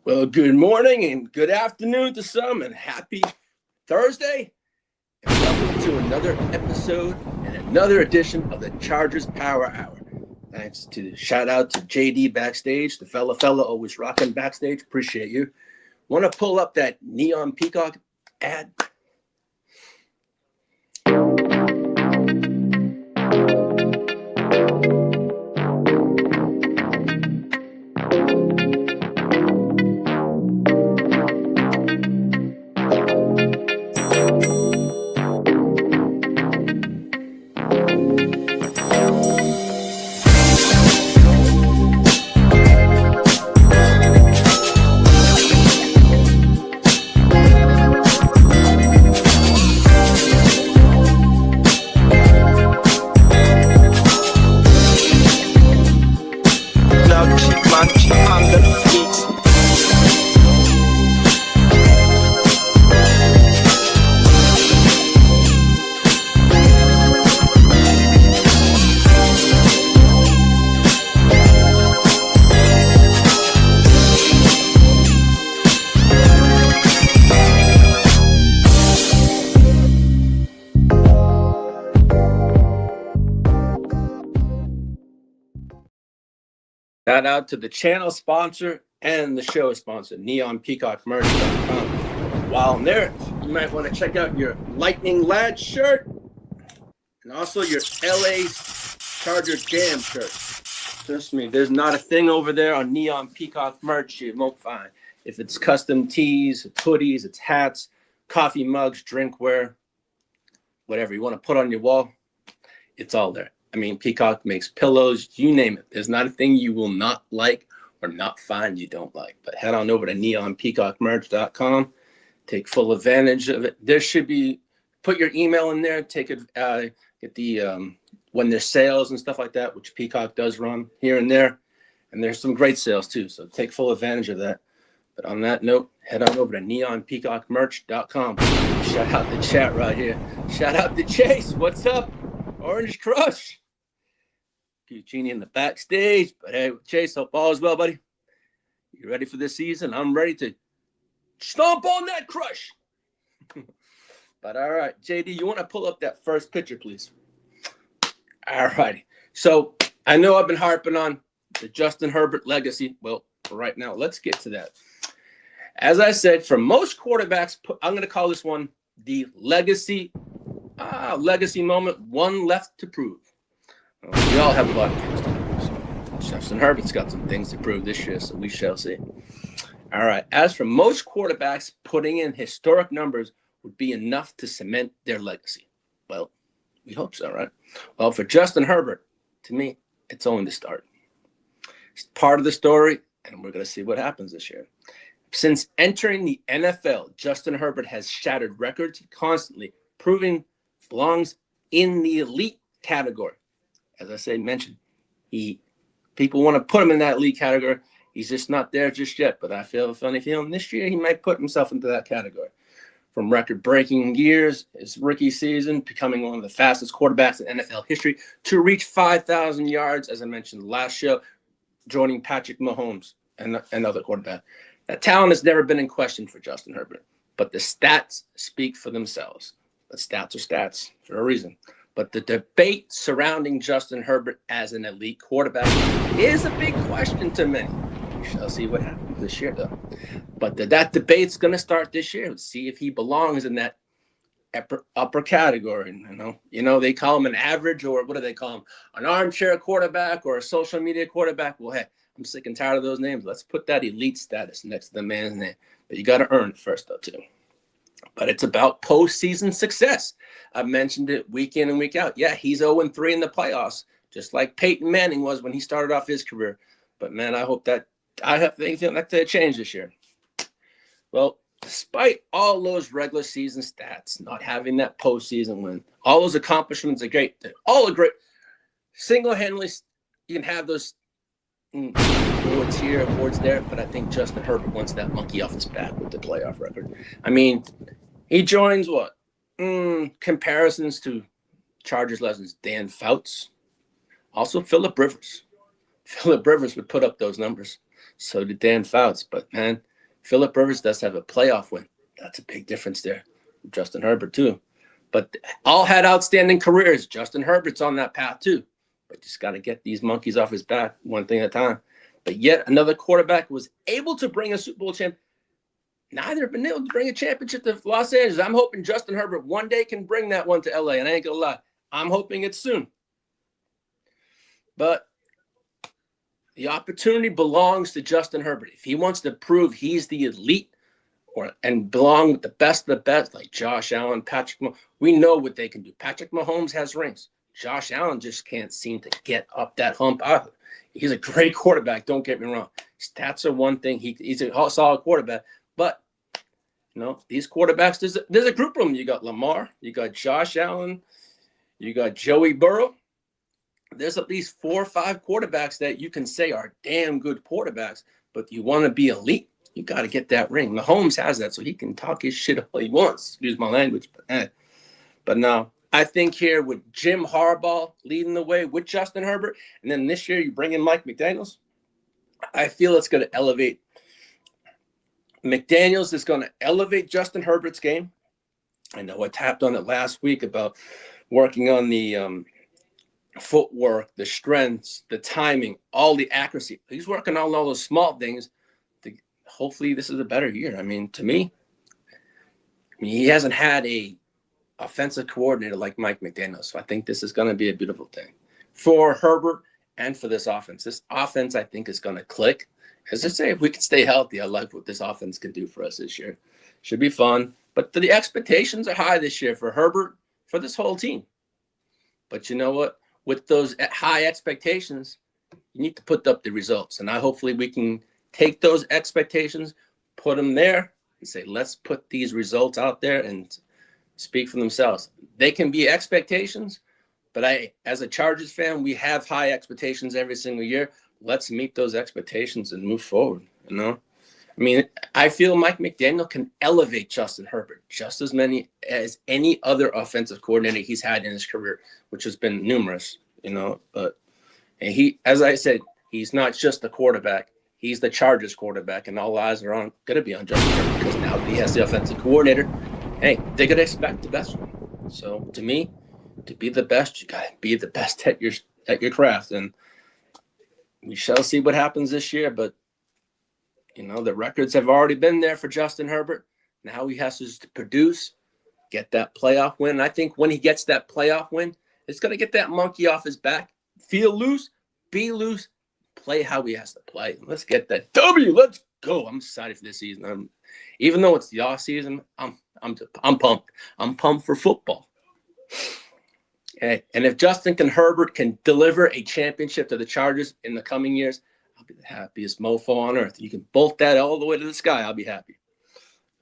Well, good morning and good afternoon to some, and happy Thursday. And welcome to another episode and another edition of the Chargers Power Hour. Thanks to shout out to JD backstage, the fella always rocking backstage. Appreciate you. Want to pull up that Neon Peacock ad? Shout out to the channel sponsor and the show sponsor, neonpeacockmerch.com. While I'm there, you might want to check out your Lightning Ladd shirt and also your LA Charger Jam Shirt. Trust me, there's not a thing over there on Neon Peacock merch you won't find. If it's custom tees, it's hoodies, it's hats, coffee mugs, drinkware, whatever you want to put on your wall, it's all there. I mean, Peacock makes pillows, you name it. There's not a thing you will not like or not find you don't like. But head on over to neonpeacockmerch.com. Take full advantage of it. There should be, put your email in there, take it, get the, when there's sales and stuff like that, which Peacock does run here and there. And there's some great sales too. So take full advantage of that. But on that note, head on over to neonpeacockmerch.com. Shout out the chat right here. Shout out to Chase. What's up? Orange Crush. Puccini in the backstage. But hey, Chase, hope all is well, buddy. You ready for this season? I'm ready to stomp on that crush. But all right, JD, you want to pull up that first picture, please? All righty. So I know I've been harping on the Justin Herbert legacy. Well, for right now, let's get to that. As I said, for most quarterbacks, I'm going to call this one the legacy moment, one left to prove. Well, we all have a lot of things to prove. So Justin Herbert's got some things to prove this year, so we shall see. All right. As for most quarterbacks, putting in historic numbers would be enough to cement their legacy. Well, we hope so, right? Well, for Justin Herbert, to me, it's only the start. It's part of the story, and we're going to see what happens this year. Since entering the NFL, Justin Herbert has shattered records constantly, proving belongs in the elite category. As I mentioned, people want to put him in that elite category. He's just not there just yet, but I feel a funny feeling this year he might put himself into that category. From record-breaking years, his rookie season, becoming one of the fastest quarterbacks in NFL history, to reach 5,000 yards, as I mentioned last show, joining Patrick Mahomes and other quarterback. That talent has never been in question for Justin Herbert, but the stats speak for themselves. But stats are stats for a reason. But the debate surrounding Justin Herbert as an elite quarterback is a big question to many. We shall see what happens this year, though. But that debate's going to start this year. Let's see if he belongs in that upper category. You know, they call him an average, or what do they call him? An armchair quarterback or a social media quarterback. Well, hey, I'm sick and tired of those names. Let's put that elite status next to the man's name. But you got to earn it first, though, too. But it's about postseason success. I've mentioned it week in and week out. Yeah, he's 0-3 in the playoffs, just like Peyton Manning was when he started off his career. But, man, I hope that things like to change this year. Well, despite all those regular season stats, not having that postseason win, all those accomplishments are great. They're all great. Single-handedly, you can have those awards here, awards there, but I think Justin Herbert wants that monkey off his back with the playoff record. I mean, he joins what? Comparisons to Chargers legends Dan Fouts, also Phillip Rivers. Phillip Rivers would put up those numbers. So did Dan Fouts. But, man, Phillip Rivers does have a playoff win. That's a big difference there. Justin Herbert too. But all had outstanding careers. Justin Herbert's on that path too. But just got to get these monkeys off his back one thing at a time. But yet another quarterback was able to bring a Super Bowl champ. Neither have been able to bring a championship to Los Angeles. I'm hoping Justin Herbert one day can bring that one to LA. And I ain't gonna lie, I'm hoping it's soon. But the opportunity belongs to Justin Herbert. If he wants to prove he's the elite and belong with the best of the best, like Josh Allen, Patrick Mahomes, we know what they can do. Patrick Mahomes has rings. Josh Allen just can't seem to get up that hump either. He's a great quarterback, don't get me wrong. Stats are one thing. He's a solid quarterback. But, these quarterbacks, there's a group of them. You got Lamar, you got Josh Allen, you got Joey Burrow. There's at least 4 or 5 quarterbacks that you can say are damn good quarterbacks, but you want to be elite, you got to get that ring. Mahomes has that, so he can talk his shit all he wants. Excuse my language, but no. I think here with Jim Harbaugh leading the way with Justin Herbert, and then this year you bring in Mike McDaniels, I feel it's going to elevate. McDaniels is going to elevate Justin Herbert's game. I know I tapped on it last week about working on the footwork, the strengths, the timing, all the accuracy. He's working on all those small things. Hopefully this is a better year. I mean, to me, he hasn't had a offensive coordinator like Mike McDaniel. So I think this is going to be a beautiful thing for Herbert and for this offense. This offense, I think, is going to click. As I say, if we can stay healthy, I like what this offense can do for us this year. Should be fun. But the expectations are high this year for Herbert, for this whole team. But you know what? With those high expectations, you need to put up the results. And hopefully we can take those expectations, put them there, and say, let's put these results out there and speak for themselves. They can be expectations, but as a Chargers fan, we have high expectations every single year. Let's meet those expectations and move forward, I mean, I feel Mike McDaniel can elevate Justin Herbert just as many as any other offensive coordinator he's had in his career, which has been numerous, but as I said, he's not just the quarterback. He's the Chargers quarterback, and all eyes are going to be on Justin Herbert because now that he has the offensive coordinator, hey, they're going to expect the best from him. So to me, to be the best, you got to be the best at your craft. And we shall see what happens this year. But, the records have already been there for Justin Herbert. Now he has to produce, get that playoff win. And I think when he gets that playoff win, it's going to get that monkey off his back. Feel loose, be loose, play how he has to play. Let's get that W. Let's go. I'm excited for this season. Even though it's the off season, I'm pumped. I'm pumped for football. Okay. And if Justin Herbert can deliver a championship to the Chargers in the coming years, I'll be the happiest mofo on earth. You can bolt that all the way to the sky. I'll be happy.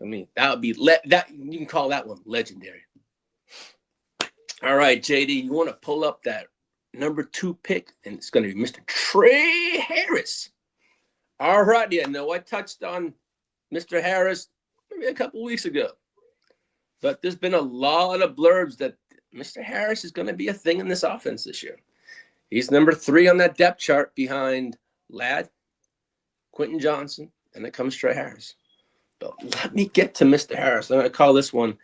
I mean, that would be that. You can call that one legendary. All right, JD, you want to pull up that number 2 pick, and it's going to be Mr. Tre Harris. All right, I know I touched on Mr. Harris maybe a couple weeks ago, but there's been a lot of blurbs that Mr. Harris is going to be a thing in this offense this year. He's number 3 on that depth chart behind Ladd, Quentin Johnston, and it comes Tre Harris. But let me get to Mr. Harris. I'm going to call this one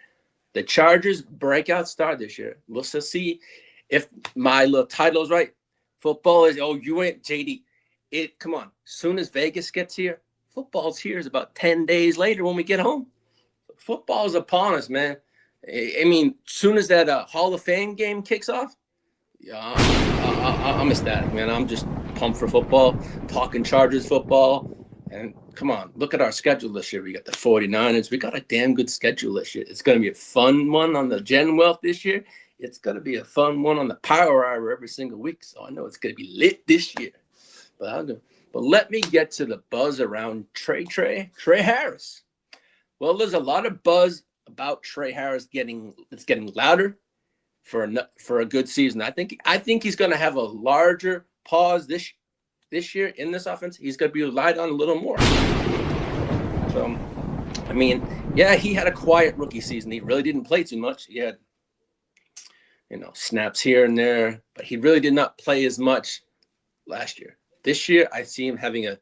the Chargers breakout star this year. We'll see if my little title is right. Football is, you ain't JD. Come on. Soon as Vegas gets here, football's here is about 10 days later when we get home. Football's upon us, man. I mean, soon as that Hall of Fame game kicks off, I'm ecstatic, man. I'm just pumped for football, talking Chargers football. And come on, look at our schedule this year. We got the 49ers. We got a damn good schedule this year. It's going to be a fun one on the Gen Wealth this year. It's going to be a fun one on the Power Hour every single week. So I know it's going to be lit this year. But let me get to the buzz around Tre Harris. Well, there's a lot of buzz about Tre Harris getting louder for a good season. I think he's going to have a larger pause this year in this offense. He's going to be relied on a little more. So, I mean, yeah, he had a quiet rookie season. He really didn't play too much. He had, snaps here and there, but he really did not play as much last year. This year, I see him having a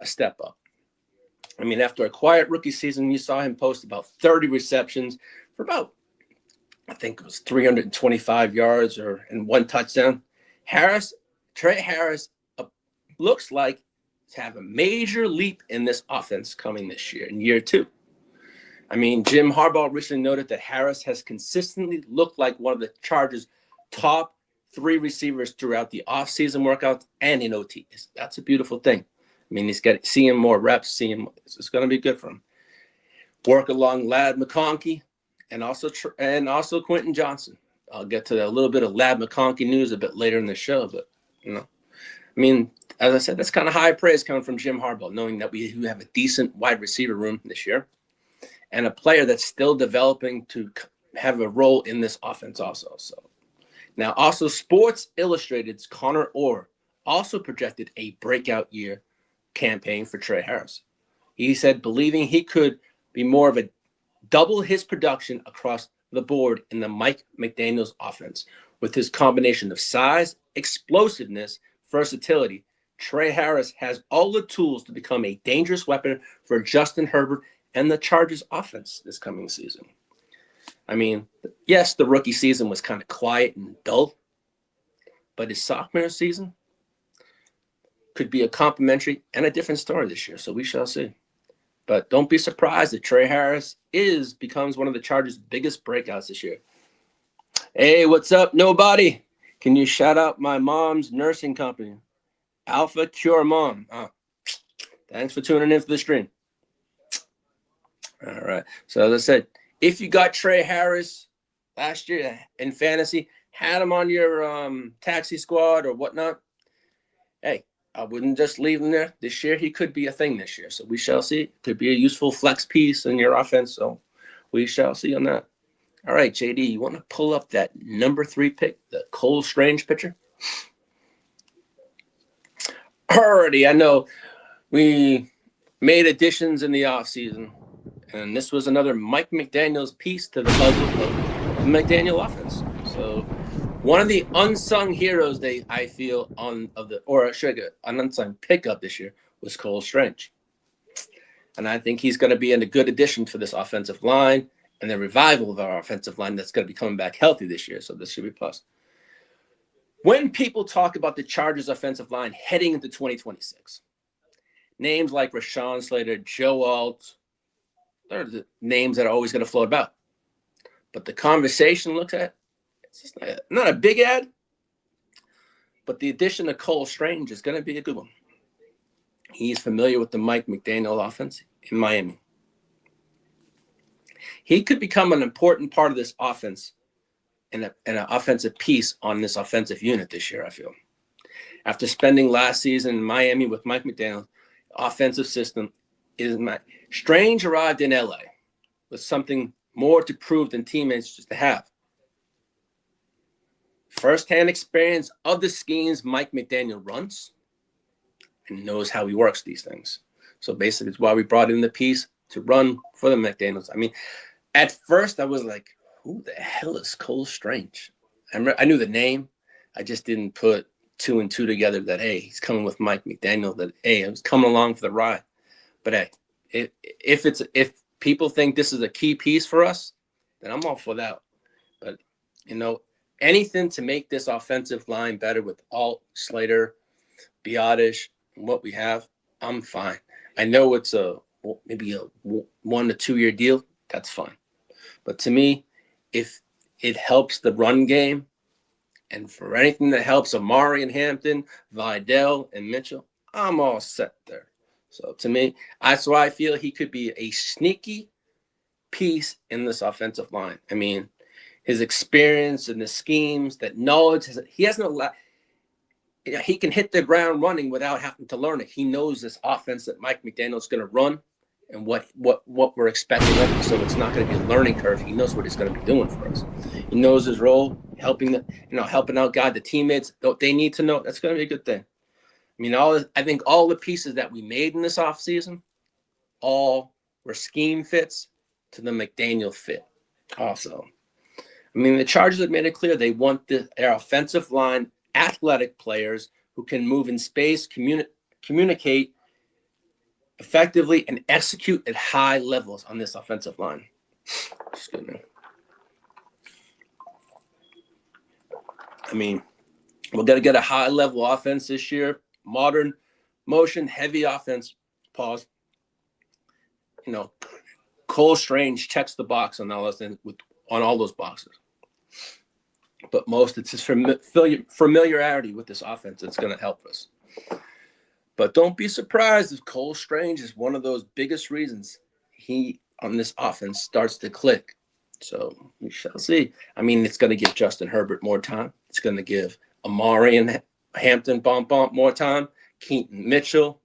step up. I mean, after a quiet rookie season, you saw him post about 30 receptions for about, I think it was 325 yards and 1 touchdown. Tre Harris looks like to have a major leap in this offense coming this year, in year 2. I mean, Jim Harbaugh recently noted that Harris has consistently looked like one of the Chargers' top 3 receivers throughout the offseason workouts and in OTAs. That's a beautiful thing. I mean, seeing more reps, it's going to be good for him. Work along Ladd McConkey and also Quentin Johnston. I'll get to a little bit of Ladd McConkey news a bit later in the show, but I mean, as I said, that's kind of high praise coming from Jim Harbaugh, knowing that we have a decent wide receiver room this year and a player that's still developing to have a role in this offense also. So now also Sports Illustrated's Connor Orr also projected a breakout year campaign for Tre Harris. He said believing he could be more of a double his production across the board in the Mike McDaniel's offense. With his combination of size, explosiveness, versatility, Tre Harris has all the tools to become a dangerous weapon for Justin Herbert and the Chargers offense this coming season. I mean, yes, the rookie season was kind of quiet and dull, but his sophomore season could be a complimentary and a different story this year, so we shall see. But don't be surprised if Tre Harris becomes one of the Chargers' biggest breakouts this year. Hey, what's up, nobody? Can you shout out my mom's nursing company, Alpha Cure Mom? Thanks for tuning in for the stream. All right. So as I said, if you got Tre Harris last year in fantasy, had him on your taxi squad or whatnot, hey, I wouldn't just leave him there. This year, he could be a thing this year. So we shall see. Could be a useful flex piece in your offense. So we shall see on that. All right, JD, you want to pull up that number 3 pick, the Cole Strange pitcher? Alrighty, I know we made additions in the offseason, and this was another Mike McDaniel's piece to the puzzle of the McDaniel offense. So one of the unsung heroes an unsung pickup this year was Cole Strange. And I think he's going to be a good addition for this offensive line and the revival of our offensive line that's going to be coming back healthy this year. So this should be plus. When people talk about the Chargers offensive line heading into 2026, names like Rashawn Slater, Joe Alt, they're the names that are always going to float about. But the conversation looks at, it's just not a big ad, but the addition of Cole Strange is going to be a good one. He's familiar with the Mike McDaniel offense in Miami. He could become an important part of this offense and an offensive piece on this offensive unit this year, I feel. After spending last season in Miami with Mike McDaniel, offensive system is Strange arrived in LA with something more to prove than teammates just to have. First-hand experience of the schemes Mike McDaniel runs and knows how he works these things. So basically, it's why we brought in the piece to run for the McDaniels. I mean, at first, I was like, who the hell is Cole Strange? I knew the name. I just didn't put 2 and 2 together that, hey, he's coming with Mike McDaniel, that, hey, I was coming along for the ride. But, hey, if people think this is a key piece for us, then I'm all for that. But, anything to make this offensive line better with Alt, Slater, Biotish, and what we have, I'm fine. I know it's maybe a 1 to 2 year deal. That's fine. But to me, if it helps the run game and for anything that helps Omarion, Hampton, Vidal, and Mitchell, I'm all set there. So to me, that's why I feel he could be a sneaky piece in this offensive line. I mean, his experience and the schemes, that knowledge, he hasn't allowed. He can hit the ground running without having to learn it. He knows this offense that Mike McDaniel is going to run and what we're expecting of him. So it's not going to be a learning curve. He knows what he's going to be doing for us. He knows his role, helping out guide the teammates. They need to know. That's going to be a good thing. I mean, I think all the pieces that we made in this offseason, all were scheme fits to the McDaniel fit. Also, I mean, the Chargers have made it clear they want their offensive line athletic players who can move in space, communicate, effectively and execute at high levels on this offensive line. Excuse me. I mean, we're going to get a high-level offense this year. Modern, motion, heavy offense. Pause. You know, Cole Strange checks the box on all those things, on all those boxes. But most, it's his familiarity with this offense that's going to help us. But don't be surprised if Cole Strange is one of those biggest reasons he, on this offense, starts to click. So we shall see. I mean, it's going to give Justin Herbert more time. It's going to give Omarion, Hampton, more time. Keaton Mitchell,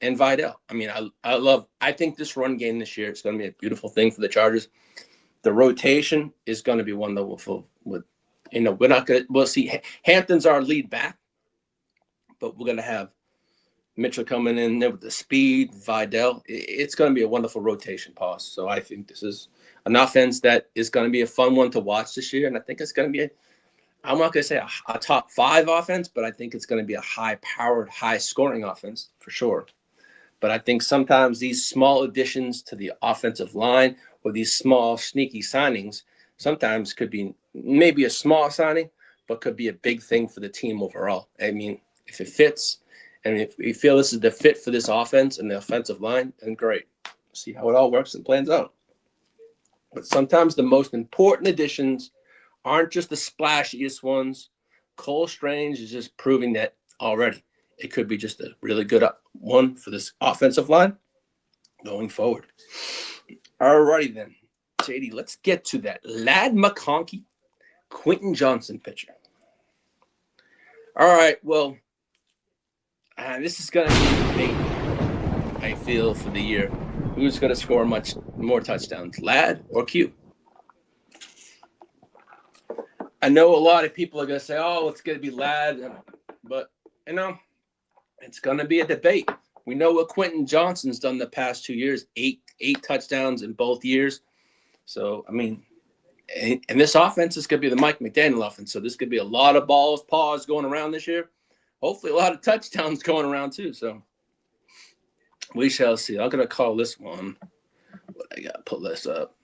and Vidal. I mean, I think this run game this year, it's going to be a beautiful thing for the Chargers. The rotation is going to be one that we'll see. Hampton's our lead back, but we're going to have Mitchell coming in there with the speed, Vidal. It's going to be a wonderful rotation pass. So I think this is an offense that is going to be a fun one to watch this year. And I think it's going to be, I'm not going to say a top 5 offense, but I think it's going to be a high-powered, high-scoring offense for sure. But I think sometimes these small additions to the offensive line or these small, sneaky signings sometimes could be maybe a small signing, but could be a big thing for the team overall. I mean, if it fits, and if we feel this is the fit for this offense and the offensive line, then great. See how it all works and plans out. But sometimes the most important additions aren't just the splashiest ones. Cole Strange is just proving that already. It could be just a really good one for this offensive line going forward. All righty then, JD, let's get to that Ladd McConkey, Quentin Johnston pitcher. All right, well, this is going to be a debate, I feel, for the year. Who's going to score much more touchdowns, Ladd or Q? I know a lot of people are going to say, oh, it's going to be Ladd. But, you know, it's going to be a debate. We know what Quentin Johnston's done the past 2 years, eight touchdowns in both years. So, I mean, and this offense is going to be the Mike McDaniel offense. So this could be a lot of paws going around this year. Hopefully a lot of touchdowns going around too. So we shall see. I'm going to call this one. I got to pull this up.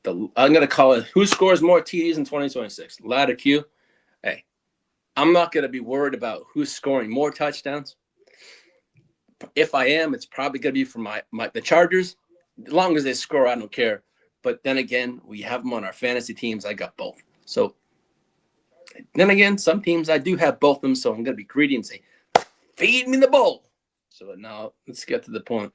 I'm going to call it who scores more TDs in 2026, Ladd or Q. Hey, I'm not going to be worried about who's scoring more touchdowns. If I am, it's probably going to be from the Chargers. As long as they score, I don't care. But then again, we have them on our fantasy teams. I got both. So then again, some teams I do have both of them. So I'm going to be greedy and say, feed me the bowl. So now let's get to the point.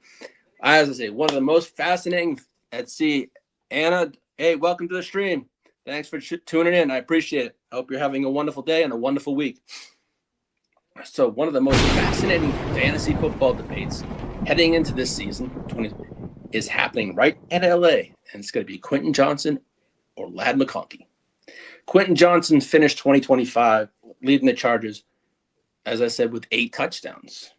As I say, one of the most fascinating at sea. Anna, hey, welcome to the stream. Thanks for tuning in. I appreciate it. I hope you're having a wonderful day and a wonderful week. So one of the most fascinating fantasy football debates heading into this season, is happening right at LA, and it's going to be Quentin Johnston or Ladd McConkey. Quentin Johnston finished 2025 leading the Chargers, as I said, with 8 touchdowns,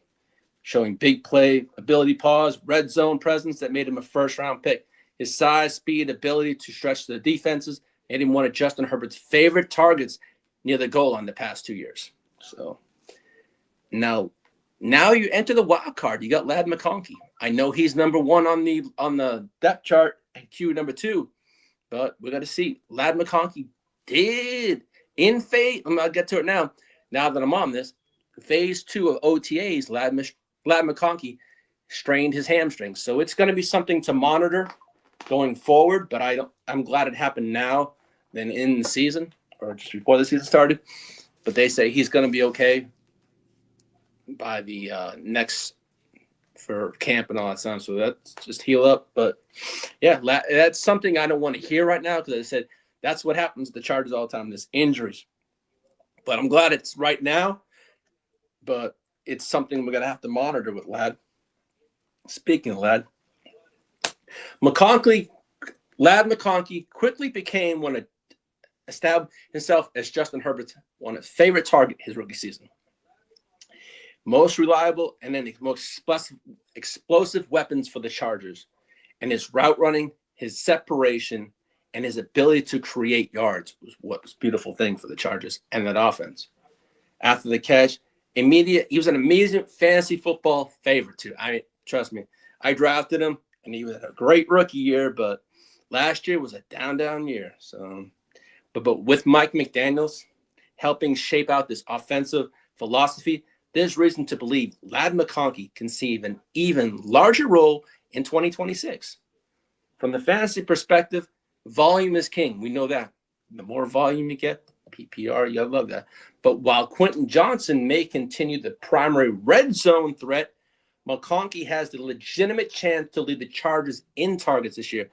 showing big play, ability, pause, red zone presence that made him a first-round pick. His size, speed, ability to stretch the defenses made him one of Justin Herbert's favorite targets near the goal line the past 2 years. So now you enter the wild card. You got Ladd McConkey. I know he's number 1 on the depth chart and Q number 2, but we got to see. Ladd McConkey did in phase. I'll get to it now. Now that I'm on this, phase 2 of OTAs, Ladd McConkey strained his hamstring, so it's going to be something to monitor going forward. But I'm glad it happened now than in the season or just before the season started. But they say he's going to be okay by the next for camp and all that stuff. So that's just heal up. But yeah, that's something I don't want to hear right now, because I said that's what happens to the Chargers all the time, this injuries. But I'm glad it's right now. But it's something we're going to have to monitor with Ladd. Speaking of Ladd McConkey quickly became established himself as Justin Herbert's one of his favorite target his rookie season. Most reliable and then the most explosive weapons for the Chargers. And his route running, his separation, and his ability to create yards was what was a beautiful thing for the Chargers and that offense. After the catch, he was an amazing fantasy football favorite too. I mean, Trust me. I drafted him, and he had a great rookie year, but last year was a down year. So, but with Mike McDaniels helping shape out this offensive philosophy, there's reason to believe Ladd McConkey can see an even larger role in 2026. From the fantasy perspective, volume is king. We know that. The more volume you get, PPR, you love that. But while Quentin Johnston may continue the primary red zone threat, McConkey has the legitimate chance to lead the Chargers in targets this year.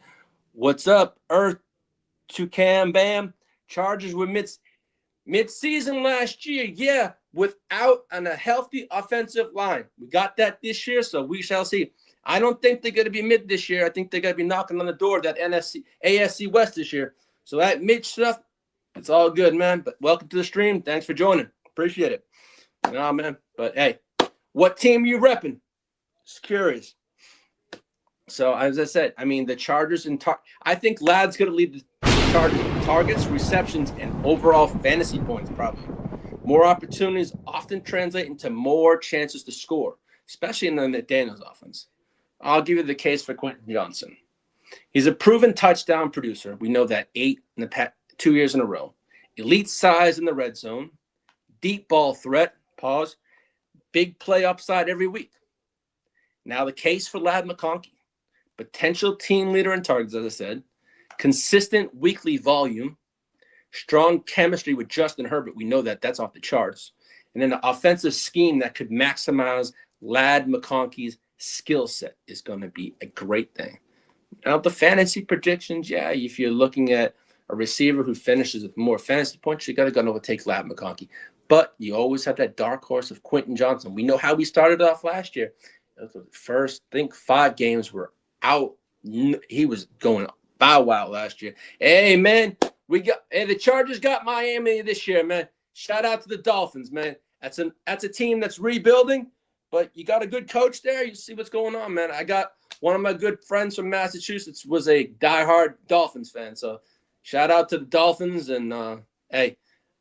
What's up, Earth to Cam Bam? Chargers were mid-season last year, yeah, without a healthy offensive line. We got that this year, so we shall see. I don't think they're going to be mid this year. I think they're going to be knocking on the door of that AFC West this year. So that mid stuff, it's all good, man. But welcome to the stream. Thanks for joining. Appreciate it. Nah, man. But, hey, what team are you repping? Just curious. So, as I said, I mean, the Chargers I think Ladd's going to lead the Chargers in targets, receptions, and overall fantasy points probably. More opportunities often translate into more chances to score, especially in the McDaniels offense. I'll give you the case for Quentin Johnston. He's a proven touchdown producer. We know that 8 in the past 2 years in a row. Elite size in the red zone. Deep ball threat. Pause. Big play upside every week. Now the case for Ladd McConkey. Potential team leader in targets, as I said. Consistent weekly volume. Strong chemistry with Justin Herbert. We know that. That's off the charts. And then the offensive scheme that could maximize Ladd McConkey's skill set is going to be a great thing. Now, the fantasy predictions, yeah, if you're looking at a receiver who finishes with more fantasy points, you got to go overtake Ladd McConkey. But you always have that dark horse of Quentin Johnston. We know how we started off last year. The first, I think, 5 games were out. He was going bow wow last year. Hey, man, the Chargers got Miami this year, man. Shout out to the Dolphins, man. That's a team that's rebuilding. But you got a good coach there. You see what's going on, man. I got one of my good friends from Massachusetts was a diehard Dolphins fan. So shout out to the Dolphins. And, hey,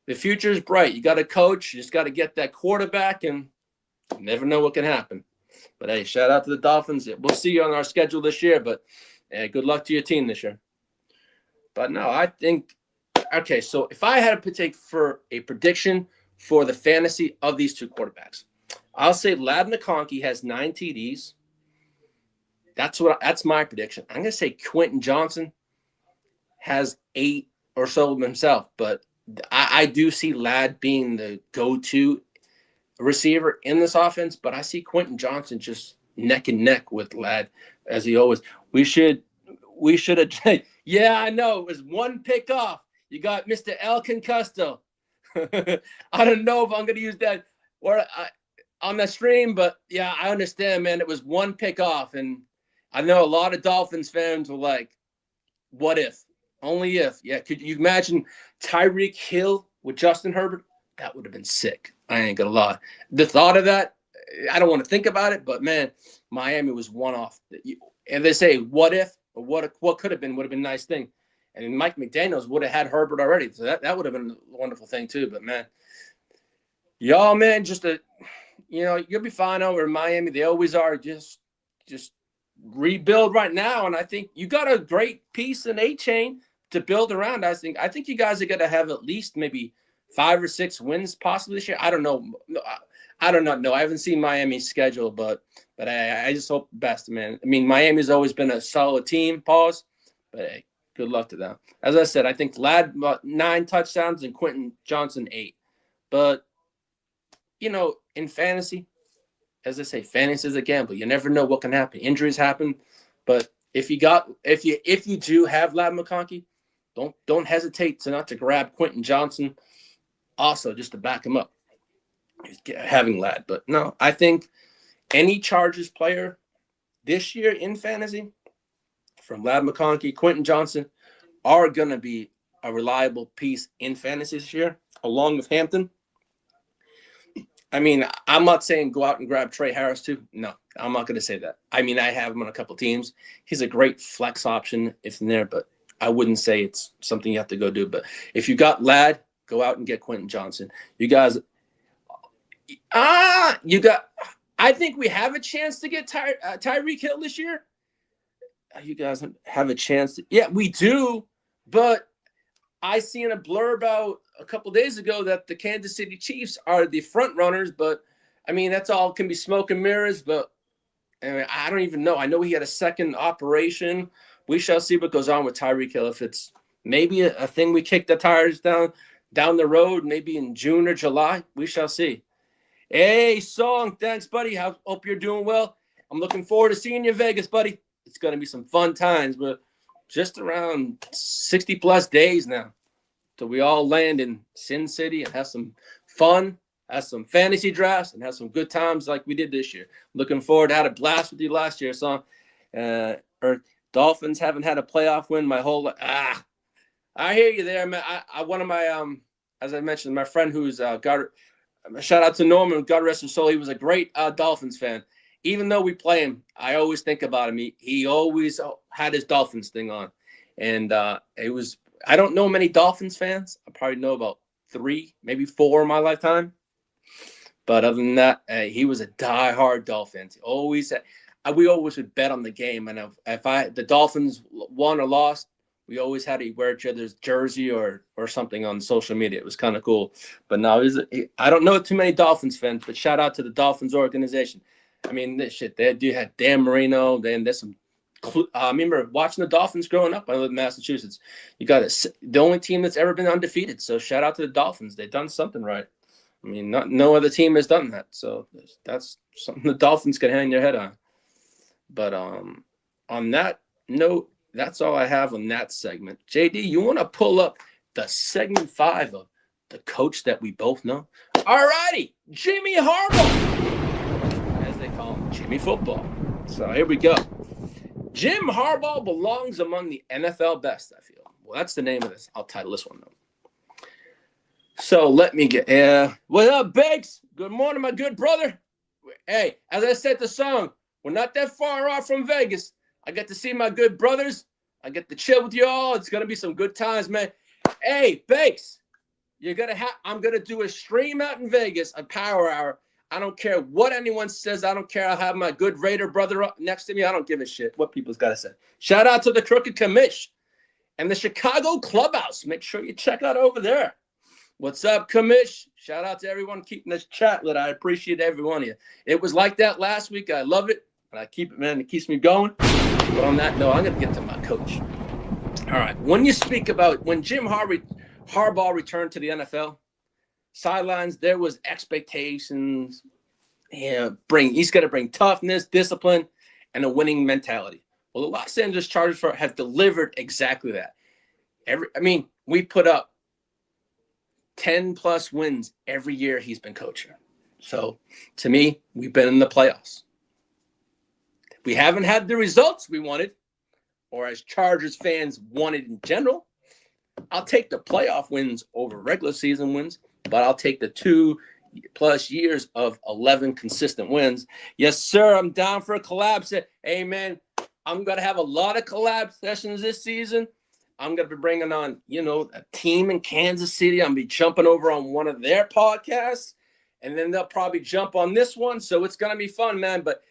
the future is bright. You got a coach. You just got to get that quarterback, and you never know what can happen. But, hey, shout out to the Dolphins. We'll see you on our schedule this year. But, hey, good luck to your team this year. But, no, I think – okay, so if I had to take for a prediction for the fantasy of these two quarterbacks – I'll say Ladd McConkey has 9 TDs. That's my prediction. I'm going to say Quentin Johnston has 8 or so himself, but I do see Ladd being the go-to receiver in this offense, but I see Quentin Johnston just neck and neck with Ladd as he always. We should have. Yeah, I know. It was 1 pick off. You got Mr. El Concusto. I don't know if I'm going to use that on the stream, but yeah, I understand, man. It was 1 pick off, and I know a lot of Dolphins fans were like, what if? Only if. Yeah, could you imagine Tyreek Hill with Justin Herbert? That would have been sick. I ain't gonna lie. The thought of that, I don't want to think about it, but man, Miami was one off. And they say, what if, or what could have been, would have been a nice thing. And Mike McDaniels would have had Herbert already, so that would have been a wonderful thing too. But man, y'all, man, you'll be fine over in Miami. They always are. Just rebuild right now, and I think you got a great piece in A-Chain to build around. I think you guys are going to have at least maybe 5 or 6 wins possibly this year. I don't know. I do not know. I haven't seen Miami's schedule, but I just hope the best, man. I mean, Miami's always been a solid team. Pause. But hey, good luck to them. As I said, I think Ladd 9 touchdowns and Quentin Johnston 8. But in fantasy, as I say, fantasy is a gamble. You never know what can happen. Injuries happen. But if you do have Ladd McConkey, don't hesitate to grab Quentin Johnston also just to back him up. Having Ladd. But no, I think any Chargers player this year in fantasy, from Ladd McConkey, Quentin Johnston, are going to be a reliable piece in fantasy this year, along with Hampton. I mean, I'm not saying go out and grab Tre Harris too. No, I'm not going to say that. I mean, I have him on a couple teams. He's a great flex option if in there, but I wouldn't say it's something you have to go do. But if you got Ladd, go out and get Quentin Johnston. You guys, I I think we have a chance to get Tyreek Hill this year. You guys have a chance to, yeah, we do, but I seen a blurb out a couple days ago that the Kansas City Chiefs are the front runners, but I mean, that's all can be smoke and mirrors, but I mean, I don't even know. I know he had a second operation. We shall see what goes on with Tyreek Hill. If it's maybe a thing we kick the tires down the road, maybe in June or July, we shall see. Hey, Song, thanks, buddy. Hope you're doing well. I'm looking forward to seeing you in Vegas, buddy. It's going to be some fun times, but just around 60 plus days now till we all land in Sin City and have some fun, have some fantasy drafts, and have some good times like we did this year. Looking forward to had a blast with you last year, Song. Dolphins haven't had a playoff win my whole life. I hear you there, man. One of my as I mentioned, my friend who's got shout out to Norman, God rest his soul. He was a great Dolphins fan. Even though we play him, I always think about him. He always had his Dolphins thing on. And it was, I don't know many Dolphins fans. I probably know about 3, maybe 4 in my lifetime. But other than that, he was a diehard Dolphins. We always would bet on the game. And if the Dolphins won or lost, we always had to wear each other's jersey or something on social media. It was kind of cool. But no, I don't know too many Dolphins fans, but shout out to the Dolphins organization. I mean, this shit, they do have Dan Marino. Then there's some. I remember watching the Dolphins growing up. I live in Massachusetts. You got the only team that's ever been undefeated. So shout out to the Dolphins. They've done something right. I mean, no other team has done that. So that's something the Dolphins can hang their head on. But on that note, that's all I have on that segment. JD, you want to pull up the segment 5 of the coach that we both know? All righty, Jimmy Harbaugh, as they call him, Jimmy Football. So here we go. Jim Harbaugh belongs among the NFL best, I feel. Well, that's the name of this. I'll title this one, though. So let me get what up, Bakes? Good morning, my good brother. Hey, as I said the song, we're not that far off from Vegas. I get to see my good brothers. I get to chill with you all. It's going to be some good times, man. Hey, Bakes, I'm going to do a stream out in Vegas, a power hour. I don't care what anyone says. I don't care. I'll have my good Raider brother up next to me. I don't give a shit what people's got to say. Shout out to the Crooked Commish and the Chicago Clubhouse. Make sure you check out over there. What's up, Commish? Shout out to everyone keeping this chat lit. I appreciate every one of you. It was like that last week. I love it. And I keep it, man. It keeps me going. But on that note, I'm going to get to my coach. All right. When you speak about when Jim Harbaugh returned to the NFL, sidelines, there was expectations. Yeah, he's going to bring toughness, discipline, and a winning mentality. Well, the Los Angeles Chargers have delivered exactly that. We put up 10-plus wins every year he's been coaching. So, to me, we've been in the playoffs. We haven't had the results we wanted, or as Chargers fans wanted in general. I'll take the playoff wins over regular season wins, but I'll take the 2+ years of 11 consistent wins. Yes, sir, I'm down for a collab. Hey, man, I'm going to have a lot of collab sessions this season. I'm going to be bringing on, a team in Kansas City. I'm going to be jumping over on one of their podcasts, and then they'll probably jump on this one. So it's going to be fun, man. But,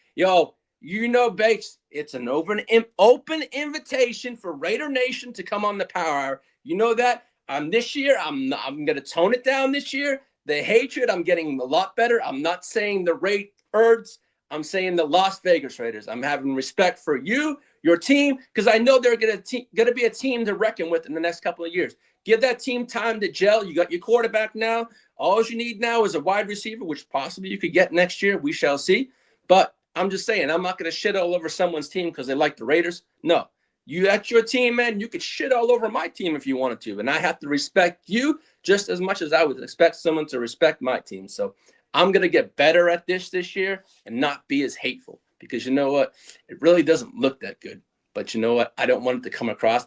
Bakes, it's an open invitation for Raider Nation to come on the Power Hour. You know that. This year, I'm going to tone it down this year. The hatred, I'm getting a lot better. I'm not saying the Raiders. I'm saying the Las Vegas Raiders. I'm having respect for you, your team, because I know they're going to be a team to reckon with in the next couple of years. Give that team time to gel. You got your quarterback now. All you need now is a wide receiver, which possibly you could get next year. We shall see. But I'm just saying, I'm not going to shit all over someone's team because they like the Raiders. No. That's your team, man. You could shit all over my team if you wanted to. And I have to respect you just as much as I would expect someone to respect my team. So I'm going to get better at this year and not be as hateful. Because you know what? It really doesn't look that good. But you know what? I don't want it to come across.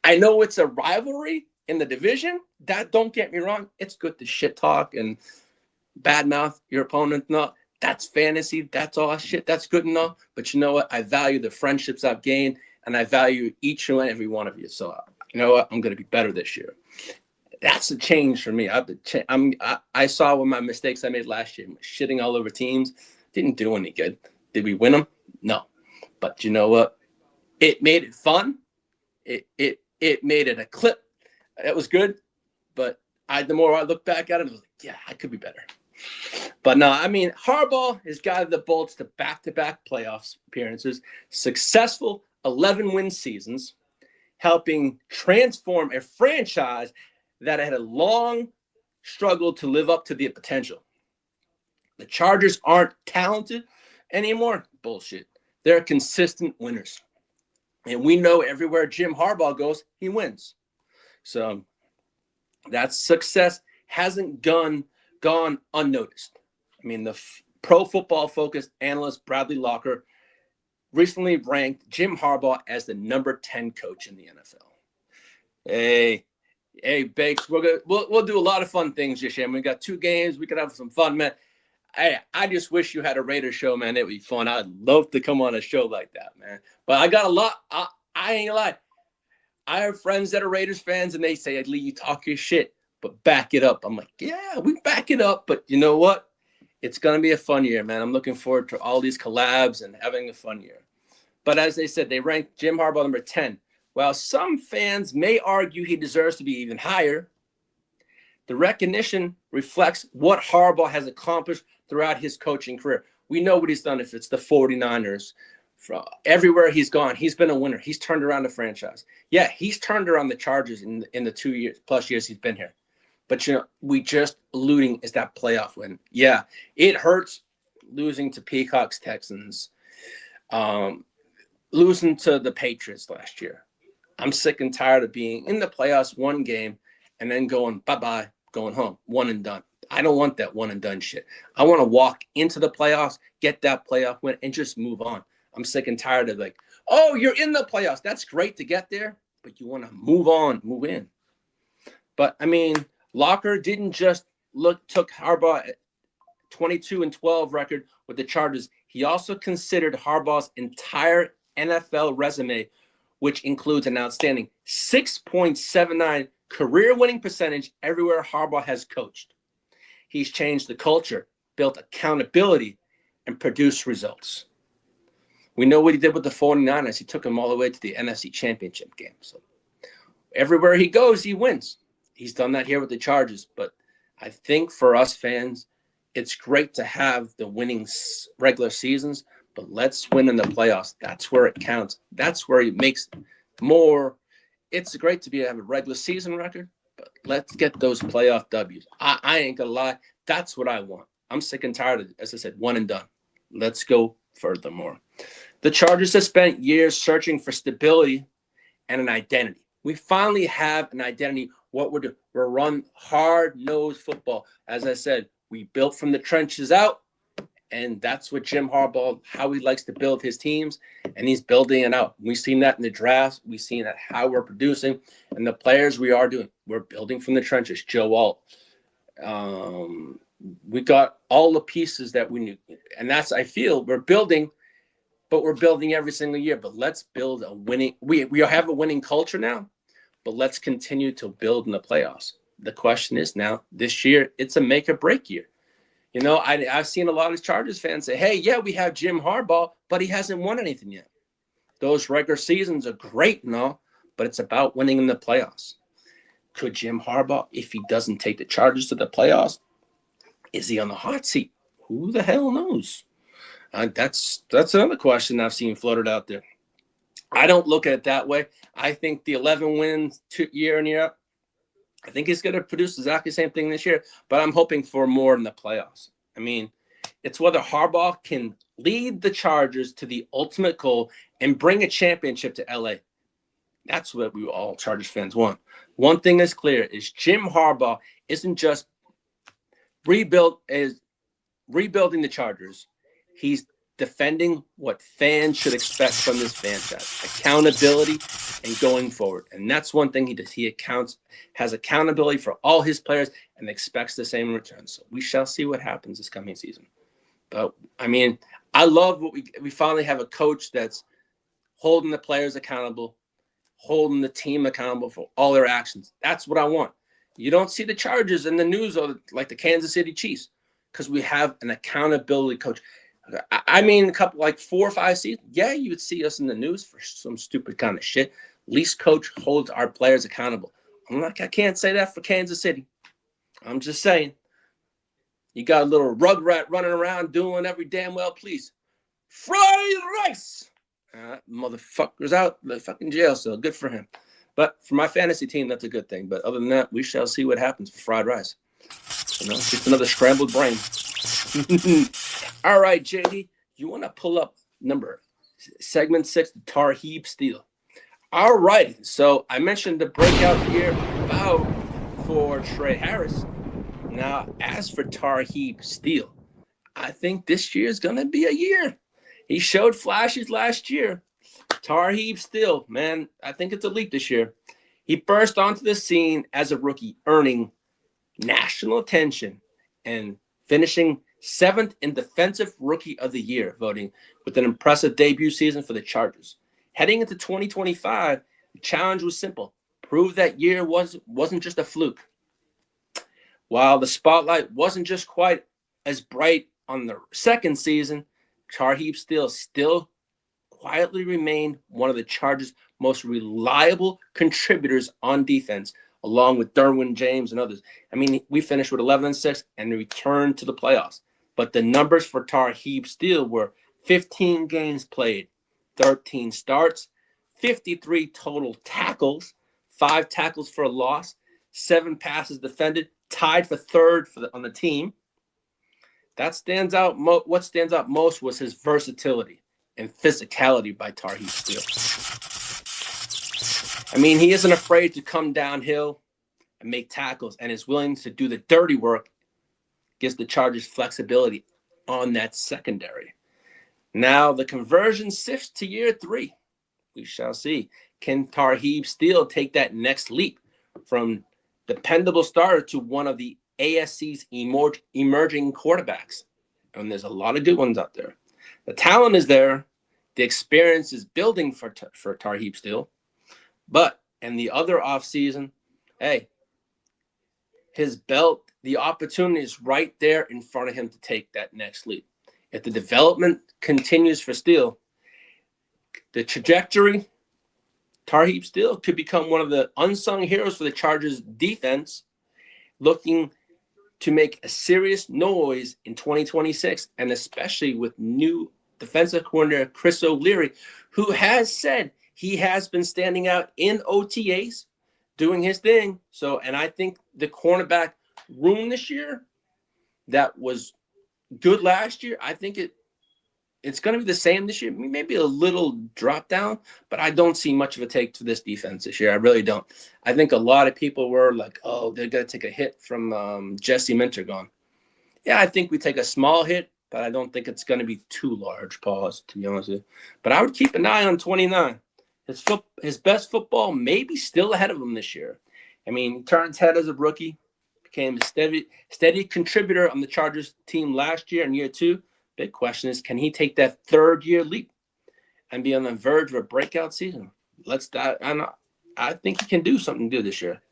I know it's a rivalry in the division. Don't get me wrong. It's good to shit talk and badmouth your opponent. No, that's fantasy. That's all shit. That's good enough. But you know what? I value the friendships I've gained. And I value each and every one of you. So, you know what? I'm going to be better this year. That's a change for me. I saw what my mistakes I made last year, shitting all over teams. Didn't do any good. Did we win them? No. But you know what? It made it fun. It made it a clip. It was good. But the more I look back at it, I was like, yeah, I could be better. But no, I mean, Harbaugh has guided the Bolts to back-to-back playoffs appearances, successful 11-win seasons, helping transform a franchise that had a long struggle to live up to their potential. The Chargers aren't talented anymore. Bullshit. They're consistent winners. And we know everywhere Jim Harbaugh goes, he wins. So that success hasn't gone unnoticed. I mean, the Pro Football Focus analyst Bradley Locker recently ranked Jim Harbaugh as the number 10 coach in the NFL. Hey, Bakes, we'll do a lot of fun things this year. We got 2 games. We could have some fun, man. I just wish you had a Raiders show, man. It would be fun. I'd love to come on a show like that, man. But I got a lot. I ain't gonna lie. I have friends that are Raiders fans, and they say, Lee, you talk your shit, but back it up. I'm like, yeah, we back it up. But you know what? It's going to be a fun year, man. I'm looking forward to all these collabs and having a fun year. But as they said, they ranked Jim Harbaugh number 10. While some fans may argue he deserves to be even higher, the recognition reflects what Harbaugh has accomplished throughout his coaching career. We know what he's done. If it's the 49ers, from everywhere he's gone, he's been a winner. He's turned around the franchise. Yeah, he's turned around the Chargers in the 2+ years he's been here. But, you know, we just alluding is that playoff win. Yeah, it hurts losing to Peacocks, Texans, losing to the Patriots last year. I'm sick and tired of being in the playoffs one game and then going bye-bye, going home, one and done. I don't want that one and done shit. I want to walk into the playoffs, get that playoff win, and just move on. I'm sick and tired of like, oh, you're in the playoffs. That's great to get there, but you want to move on, move in. But, I mean, Locker didn't just took Harbaugh 22-12 record with the Chargers. He also considered Harbaugh's entire NFL resume, which includes an outstanding 6.79 career winning percentage everywhere Harbaugh has coached. He's changed the culture, built accountability, and produced results. We know what he did with the 49ers. He took them all the way to the NFC Championship game. So everywhere he goes, he wins. He's done that here with the Chargers. But I think for us fans, it's great to have the winning regular seasons, but let's win in the playoffs. That's where it counts. That's where it makes more. It's great to have a regular season record, but let's get those playoff W's. I ain't going to lie. That's what I want. I'm sick and tired of, as I said, one and done. Let's go furthermore. The Chargers have spent years searching for stability and an identity. We finally have an identity. What we're doing, we're run hard-nosed football. As I said, we built from the trenches out, and that's what Jim Harbaugh, how he likes to build his teams, and he's building it out. We've seen that in the drafts. We've seen that how we're producing, and the players we are doing. We're building from the trenches. Joe Alt. We got all the pieces that we knew, and that's, I feel, we're building, but we're building every single year. But let's build a winning. We have a winning culture now, but let's continue to build in the playoffs. The question is now, this year, it's a make or break year. You know, I've seen a lot of Chargers fans say, hey, yeah, we have Jim Harbaugh, but he hasn't won anything yet. Those regular seasons are great and all, but it's about winning in the playoffs. Could Jim Harbaugh, if he doesn't take the Chargers to the playoffs, is he on the hot seat? Who the hell knows? That's another question I've seen floated out there. I don't look at it that way. I think the 11 wins year in, year out, I think he's going to produce exactly the same thing this year, but I'm hoping for more in the playoffs. I mean, it's whether Harbaugh can lead the Chargers to the ultimate goal and bring a championship to LA. That's what we all Chargers fans want. One thing is clear is Jim Harbaugh isn't just rebuilding the Chargers. He's defending what fans should expect from this franchise, accountability and going forward. And that's one thing he does. He has accountability for all his players and expects the same return. So we shall see what happens this coming season. But, I mean, I love what we finally have a coach that's holding the players accountable, holding the team accountable for all their actions. That's what I want. You don't see the Chargers in the news or like the Kansas City Chiefs because we have an accountability coach. I mean, a couple, like 4 or 5 seasons, yeah, you would see us in the news for some stupid kind of shit. At least coach holds our players accountable. I can't say that for Kansas City. I'm just saying. You got a little rugrat running around doing every damn well, please. Fried rice. Motherfucker's out the fucking jail, so good for him. But for my fantasy team, that's a good thing. But other than that, we shall see what happens for fried rice. Just another scrambled brain. All right, JD, you want to pull up segment 6, the Tarheeb Still. All right, so I mentioned the breakout year about for Tre Harris. Now, as for Tarheeb Still, I think this year is going to be a year. He showed flashes last year. Tarheeb Still, man, I think it's a leap this year. He burst onto the scene as a rookie, earning national attention and finishing 7th in Defensive Rookie of the Year voting with an impressive debut season for the Chargers. Heading into 2025, the challenge was simple. Prove that year wasn't just a fluke. While the spotlight wasn't just quite as bright on the second season, Tarheeb still quietly remained one of the Chargers' most reliable contributors on defense, along with Derwin James and others. I mean, we finished with 11-6 and returned to the playoffs. But the numbers for Tarheeb Still were 15 games played, 13 starts, 53 total tackles, 5 tackles for a loss, 7 passes defended, tied for third on the team. What stands out most was his versatility and physicality by Tarheeb Still. I mean, he isn't afraid to come downhill and make tackles and is willing to do the dirty work. Gives the Chargers flexibility on that secondary. Now the conversion shifts to year 3. We shall see. Can Tarheeb Still take that next leap from dependable starter to one of the ASC's emerging quarterbacks? And there's a lot of good ones out there. The talent is there. The experience is building for Tarheeb Still. But in the other offseason, hey, his belt, the opportunity is right there in front of him to take that next leap. If the development continues for Still, the trajectory, Tarheeb Still could become one of the unsung heroes for the Chargers defense, looking to make a serious noise in 2026, and especially with new defensive coordinator Chris O'Leary, who has said he has been standing out in OTAs, doing his thing. So, and I think the cornerback room this year that was good last year, I think it's going to be the same this year. Maybe a little drop down, but I don't see much of a take to this defense this year. I really don't. I think a lot of people were like, oh, they're going to take a hit from Jesse Minter gone. Yeah, I think we take a small hit, but I don't think it's going to be too large, pause, to be honest with you. But I would keep an eye on 29. His best football may be still ahead of him this year. I mean, he turned his head as a rookie, became a steady contributor on the Chargers team last year and year 2. Big question is, can he take that third-year leap and be on the verge of a breakout season? I think he can do something good this year.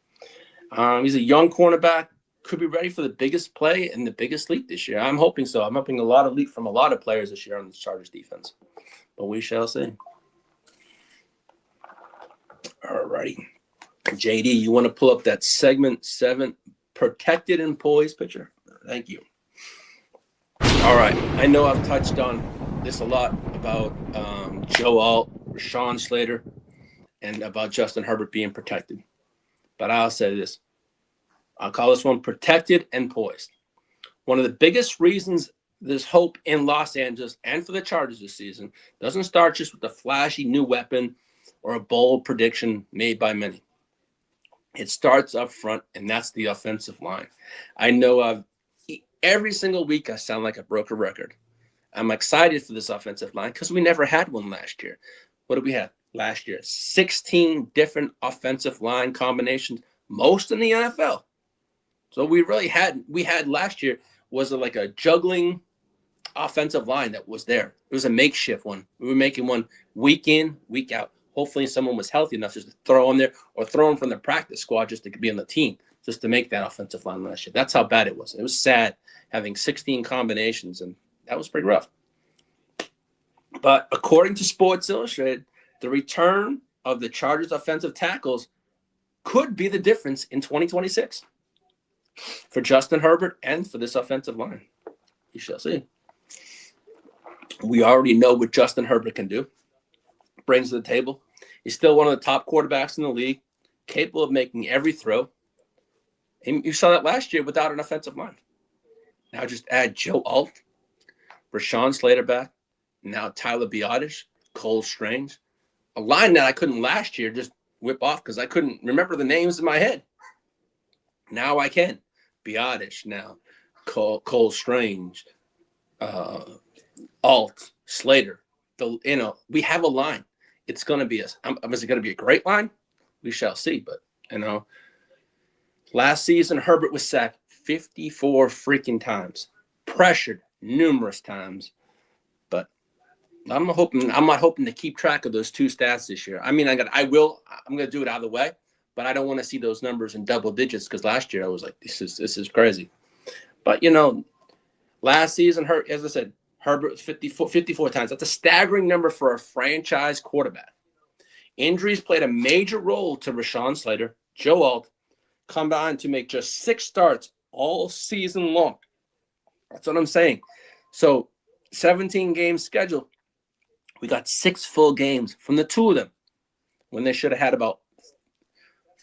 He's a young cornerback, could be ready for the biggest play and the biggest leap this year. I'm hoping so. I'm hoping a lot of leap from a lot of players this year on the Chargers defense. But we shall see. All righty. JD, you want to pull up that segment 7, Protected and Poised picture? Thank you. All right. I know I've touched on this a lot about Joe Alt, Rashawn Slater, and about Justin Herbert being protected. But I'll say this. I'll call this one Protected and Poised. One of the biggest reasons there's hope in Los Angeles and for the Chargers this season doesn't start just with a flashy new weapon or a bold prediction made by many. It starts up front, and that's the offensive line. I know every single week I sound like a broken record. I'm excited for this offensive line because we never had one last year. What did we have last year? 16 different offensive line combinations, most in the NFL. So we had last year was like a juggling offensive line that was there. It was a makeshift one. We were making one week in, week out. Hopefully someone was healthy enough just to throw them there or throw them from the practice squad just to be on the team, just to make that offensive line last year. That's how bad it was. It was sad having 16 combinations, and that was pretty rough. But according to Sports Illustrated, the return of the Chargers offensive tackles could be the difference in 2026 for Justin Herbert and for this offensive line. We shall see. We already know what Justin Herbert can do, brings to the table. He's still one of the top quarterbacks in the league, capable of making every throw. And you saw that last year without an offensive line. Now just add Joe Alt, Rashawn Slater back, now Tyler Biadasz, Cole Strange. A line that I couldn't last year just whip off because I couldn't remember the names in my head. Now I can. Biadasz now, Cole Strange, Alt, Slater. We have a line. It's going to be is it going to be a great line? We shall see. But, last season, Herbert was sacked 54 freaking times, pressured numerous times. But I'm not hoping to keep track of those two stats this year. I mean, I'm going to do it out of the way, but I don't want to see those numbers in double digits because last year I was like, this is crazy. But, last season, as I said, Herbert was 54 times. That's a staggering number for a franchise quarterback. Injuries played a major role to Rashawn Slater, Joe Alt, combined to make just 6 starts all season long. That's what I'm saying. So 17 games scheduled. We got 6 full games from the two of them when they should have had about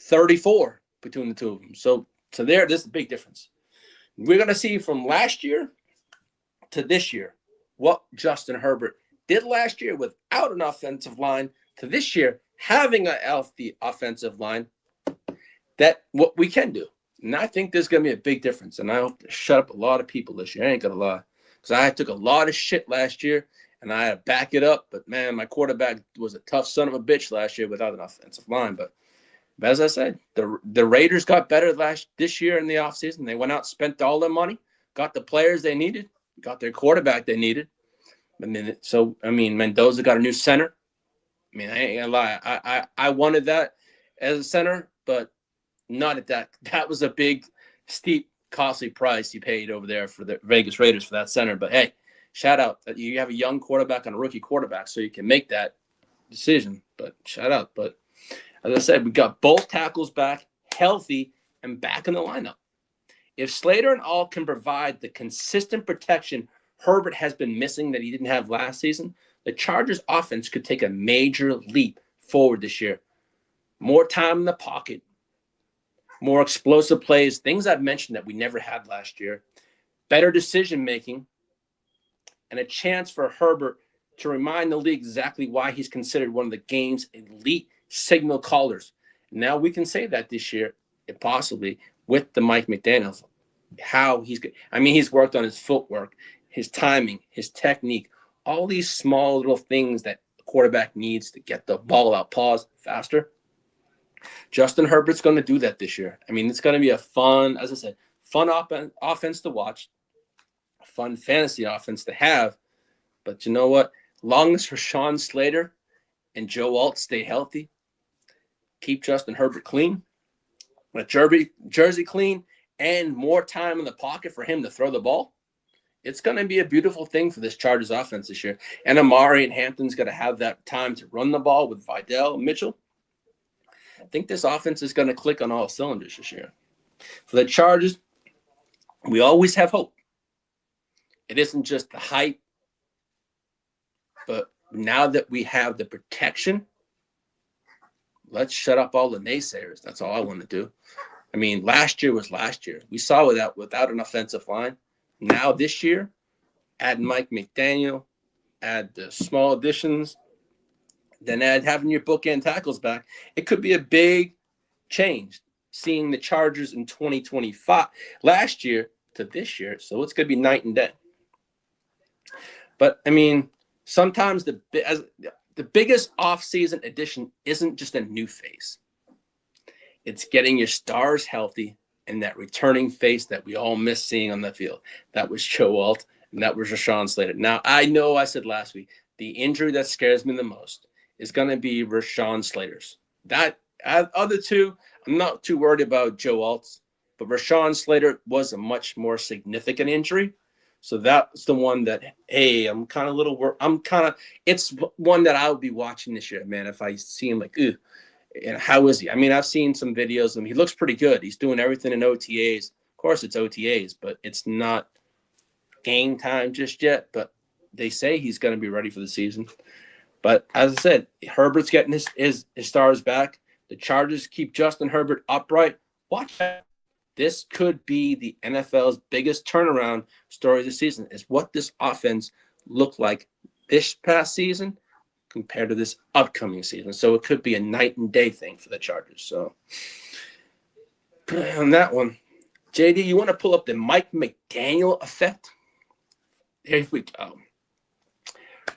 34 between the two of them. So this is a big difference. We're going to see from last year to this year what Justin Herbert did last year without an offensive line to this year having a healthy offensive line, that what we can do. And I think there's going to be a big difference. And I hope to shut up a lot of people this year. I ain't going to lie. Because I took a lot of shit last year, and I had to back it up. But, man, my quarterback was a tough son of a bitch last year without an offensive line. But as I said, the Raiders got better this year in the offseason. They went out, spent all their money, got the players they needed, got their quarterback they needed. Mendoza got a new center. I mean, I ain't gonna lie. I wanted that as a center, but not at that. That was a big, steep, costly price you paid over there for the Vegas Raiders for that center. But, hey, shout out that you have a young quarterback and a rookie quarterback so you can make that decision. But shout out. But as I said, we got both tackles back, healthy, and back in the lineup. If Slater and Alt can provide the consistent protection Herbert has been missing that he didn't have last season, the Chargers offense could take a major leap forward this year. More time in the pocket, more explosive plays, things I've mentioned that we never had last year, better decision-making, and a chance for Herbert to remind the league exactly why he's considered one of the game's elite signal callers. Now we can say that this year, if possibly, with the Mike McDaniels. He's worked on his footwork, his timing, his technique, all these small little things that the quarterback needs to get the ball out, pause faster. Justin Herbert's going to do that this year. It's going to be a fun, as I said, fun offense to watch, a fun fantasy offense to have. But you know what? Long as Rashawn Slater and Joe Alt stay healthy, keep Justin Herbert clean, let Jersey clean, and more time in the pocket for him to throw the ball, it's going to be a beautiful thing for this Chargers offense this year. And Omarion and Hampton's going to have that time to run the ball with Vidal Mitchell. I think this offense is going to click on all cylinders this year. For the Chargers, we always have hope. It isn't just the hype, but now that we have the protection, let's shut up all the naysayers. That's all I want to do. Last year was last year. We saw without an offensive line. Now this year, add Mike McDaniel, add the small additions, then add having your bookend tackles back. It could be a big change seeing the Chargers in 2025 last year to this year. So it's going to be night and day. But, sometimes the biggest offseason addition isn't just a new face. It's getting your stars healthy and that returning face that we all miss seeing on the field. That was Joe Alt, and that was Rashawn Slater. Now, I know I said last week, the injury that scares me the most is going to be Rashawn Slater's. That other two, I'm not too worried about Joe Alt's, but Rashawn Slater was a much more significant injury. So that's the one that, hey, I'm kind of it's one that I would be watching this year, man. If I see him like, and how is he? I mean, I've seen some videos of him. He looks pretty good. He's doing everything in OTAs. Of course, it's OTAs, but it's not game time just yet. But they say he's going to be ready for the season. But as I said, Herbert's getting his stars back. The Chargers keep Justin Herbert upright. Watch out. This could be the NFL's biggest turnaround story this season, is what this offense looked like this past season compared to this upcoming season. So it could be a night and day thing for the Chargers. So on that one, JD, you want to pull up the Mike McDaniel effect? Here we go.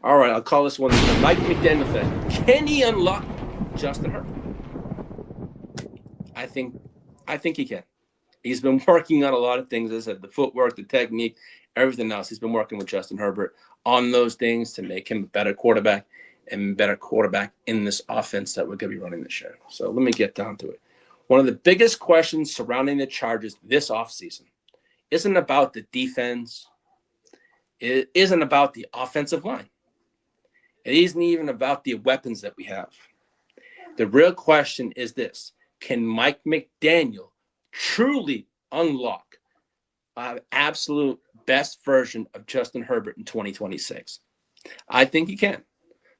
All right, I'll call this one the Mike McDaniel effect. Can he unlock Justin Herbert? I think he can. He's been working on a lot of things. As I said, the footwork, the technique, everything else. He's been working with Justin Herbert on those things to make him a better quarterback and better quarterback in this offense that we're going to be running this year. So let me get down to it. One of the biggest questions surrounding the Chargers this offseason isn't about the defense. It isn't about the offensive line. It isn't even about the weapons that we have. The real question is this: can Mike McDaniel truly unlock an absolute best version of Justin Herbert in 2026? I think he can,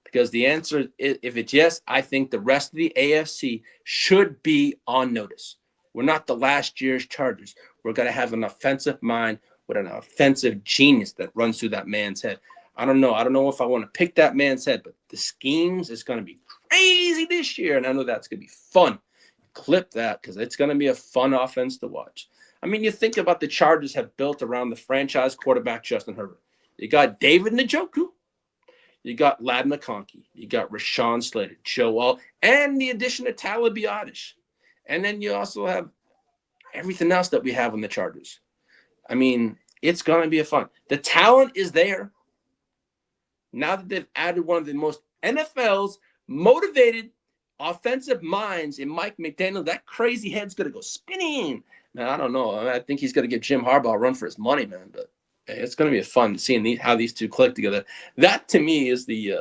because the answer, if it's yes, I think the rest of the AFC should be on notice. We're not the last year's Chargers. We're going to have an offensive mind with an offensive genius that runs through that man's head. I don't know if I want to pick that man's head, but the schemes is going to be crazy this year, and I know that's going to be fun. Clip that, because it's going to be a fun offense to watch. I mean, you think about the Chargers have built around the franchise quarterback Justin Herbert. You got David Njoku. You got Ladd McConkey. You got Rashawn Slater, Joe Alt, and the addition of Talib Biadasz. And then you also have everything else that we have on the Chargers. I mean, it's going to be a fun. The talent is there. Now that they've added one of the most NFL's motivated offensive minds in Mike McDaniel, that crazy head's going to go spinning. Man, I don't know. I think he's going to give Jim Harbaugh a run for his money, man. But it's going to be fun seeing how these two click together. That, to me, is the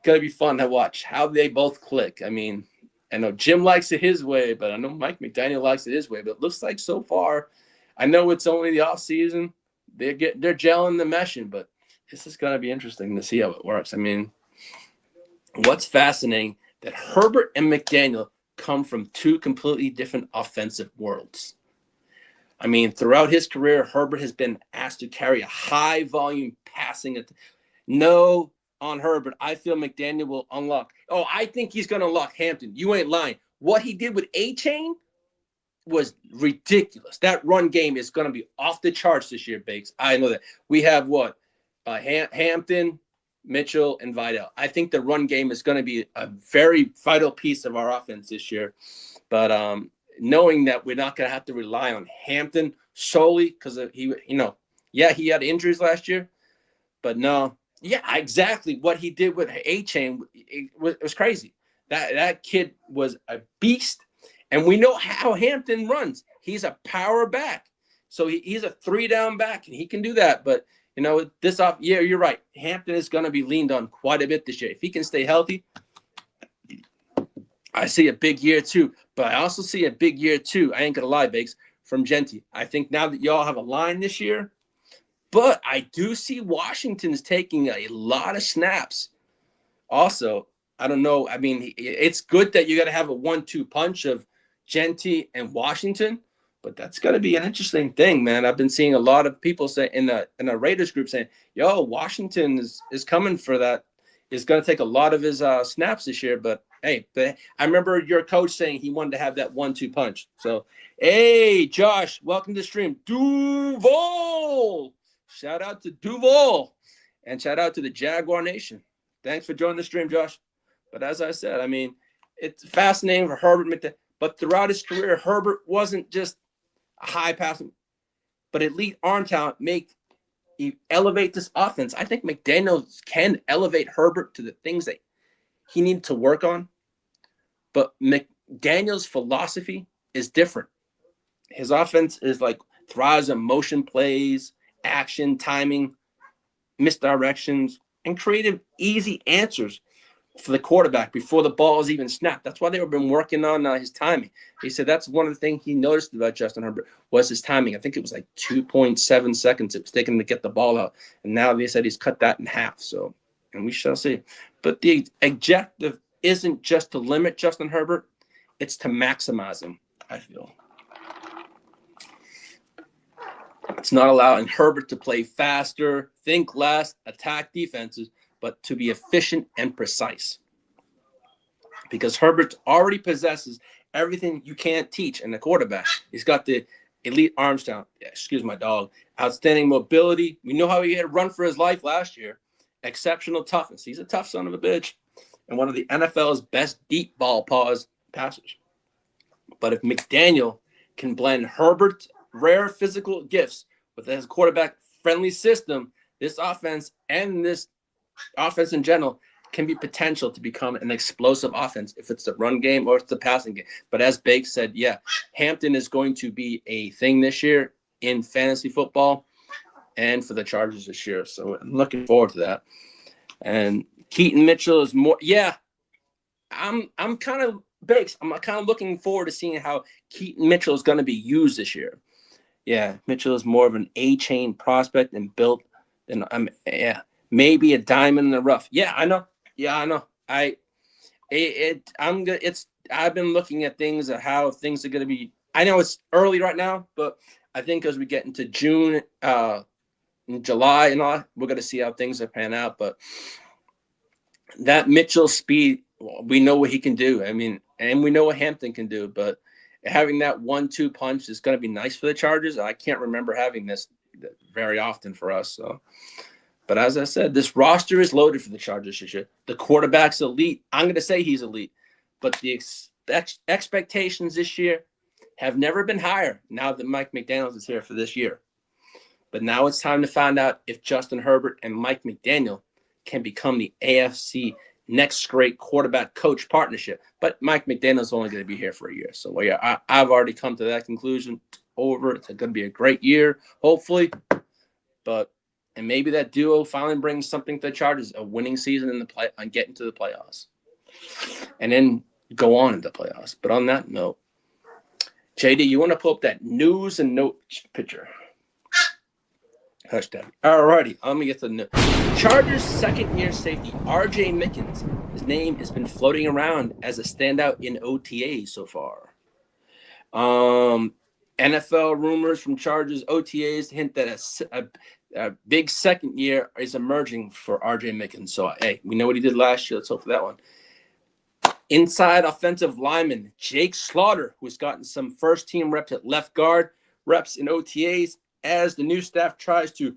going to be fun to watch, how they both click. I mean, I know Jim likes it his way, but I know Mike McDaniel likes it his way. But it looks like so far, I know it's only the offseason. They're gelling the meshing, but this is going to be interesting to see how it works. I mean, what's fascinating, that Herbert and McDaniel come from two completely different offensive worlds. I mean, throughout his career, Herbert has been asked to carry a high volume passing. No, on Herbert, I feel McDaniel will unlock. Oh, I think he's going to unlock Hampton. You ain't lying. What he did with A-Chain was ridiculous. That run game is going to be off the charts this year, Bakes. I know that. We have what? Hampton, Mitchell, and Vidal. I think the run game is going to be a very vital piece of our offense this year. But knowing that we're not going to have to rely on Hampton solely because he had injuries last year. But no, yeah, exactly what he did with A-Chain it was crazy. That kid was a beast. And we know how Hampton runs. He's a power back. So he's a 3-down back, and he can do that. But yeah, you're right. Hampton is going to be leaned on quite a bit this year. If he can stay healthy, I see a big year too. But I also see a big year too, I ain't going to lie, Bakes, from Genty. I think now that y'all have a line this year, but I do see Washington's taking a lot of snaps. Also, I don't know. I mean, it's good that you got to have a 1-2 punch of Genty and Washington. But that's going to be an interesting thing, man. I've been seeing a lot of people say in a Raiders group saying, yo, Washington is coming for that. Is going to take a lot of his snaps this year. But, hey, I remember your coach saying he wanted to have that 1-2 punch. So, hey, Josh, welcome to the stream. Duval. Shout out to Duval. And shout out to the Jaguar Nation. Thanks for joining the stream, Josh. But as I said, I mean, it's fascinating for Herbert. But throughout his career, Herbert wasn't just a high passing, but elite arm talent elevate this offense. I think McDaniel can elevate Herbert to the things that he needed to work on. But McDaniel's philosophy is different. His offense is like thrives on motion plays action, timing, misdirections, and creative, easy answers for the quarterback before the ball is even snapped. That's why they've been working on his timing. He said that's one of the things he noticed about Justin Herbert was his timing. I think it was like 2.7 seconds it was taking to get the ball out. And now they said he's cut that in half. So, and we shall see. But the objective isn't just to limit Justin Herbert. It's to maximize him, I feel. It's not allowing Herbert to play faster, think less, attack defenses, but to be efficient and precise. Because Herbert already possesses everything you can't teach in a quarterback. He's got the elite arm talent. Excuse my dog. Outstanding mobility. We know how he had to run for his life last year. Exceptional toughness. He's a tough son of a bitch. And one of the NFL's best deep ball pause passers. But if McDaniel can blend Herbert's rare physical gifts with his quarterback-friendly system, this offense and this offense in general can be potential to become an explosive offense if it's the run game or it's the passing game. But as Bake said, yeah, Hampton is going to be a thing this year in fantasy football and for the Chargers this year. So I'm looking forward to that. And Keaton Mitchell is more, I'm kind of Bakes. I'm kind of looking forward to seeing how Keaton Mitchell is going to be used this year. Yeah, Mitchell is more of an A-chain prospect and built than maybe a diamond in the rough. Yeah, I know. I've been looking at things of how things are going to be. I know it's early right now, but I think as we get into June, July and all, we're going to see how things are pan out. But that Mitchell speed, we know what he can do. I mean, and we know what Hampton can do, but having that 1-2 punch is going to be nice for the Chargers. I can't remember having this very often for us. So, but as I said, this roster is loaded for the Chargers this year. The quarterback's elite. I'm going to say he's elite, but the expectations this year have never been higher now that Mike McDaniel is here for this year. But now it's time to find out if Justin Herbert and Mike McDaniel can become the AFC next great quarterback coach partnership. But Mike McDaniel's only going to be here for a year. So, yeah, I've already come to that conclusion. It's going to be a great year, hopefully. And maybe that duo finally brings something to the Chargers, a winning season in the play and get into the playoffs. And then go on into the playoffs. But on that note, JD, you want to pull up that news and notes picture? Hashtag. All righty. Let me get to the news. Chargers second-year safety, R.J. Mickens. His name has been floating around as a standout in OTAs so far. NFL rumors from Chargers OTAs hint that a big second year is emerging for R.J. Mickens. So, hey, we know what he did last year. Let's hope for that one. Inside offensive lineman Jake Slaughter, who's gotten some first-team reps at left guard, reps in OTAs, as the new staff tries to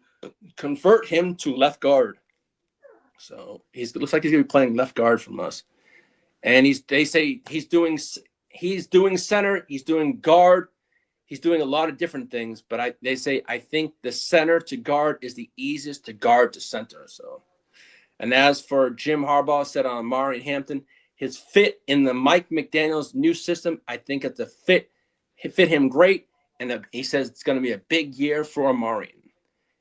convert him to left guard. So it looks like he's going to be playing left guard from us. And they say he's doing center, he's doing guard, he's doing a lot of different things. But they say I think the center to guard is the easiest to guard to center. So, and as for Jim Harbaugh said on Omarion Hampton, his fit in the Mike McDaniel's new system, I think it's a fit him great. And he says it's going to be a big year for Omarion.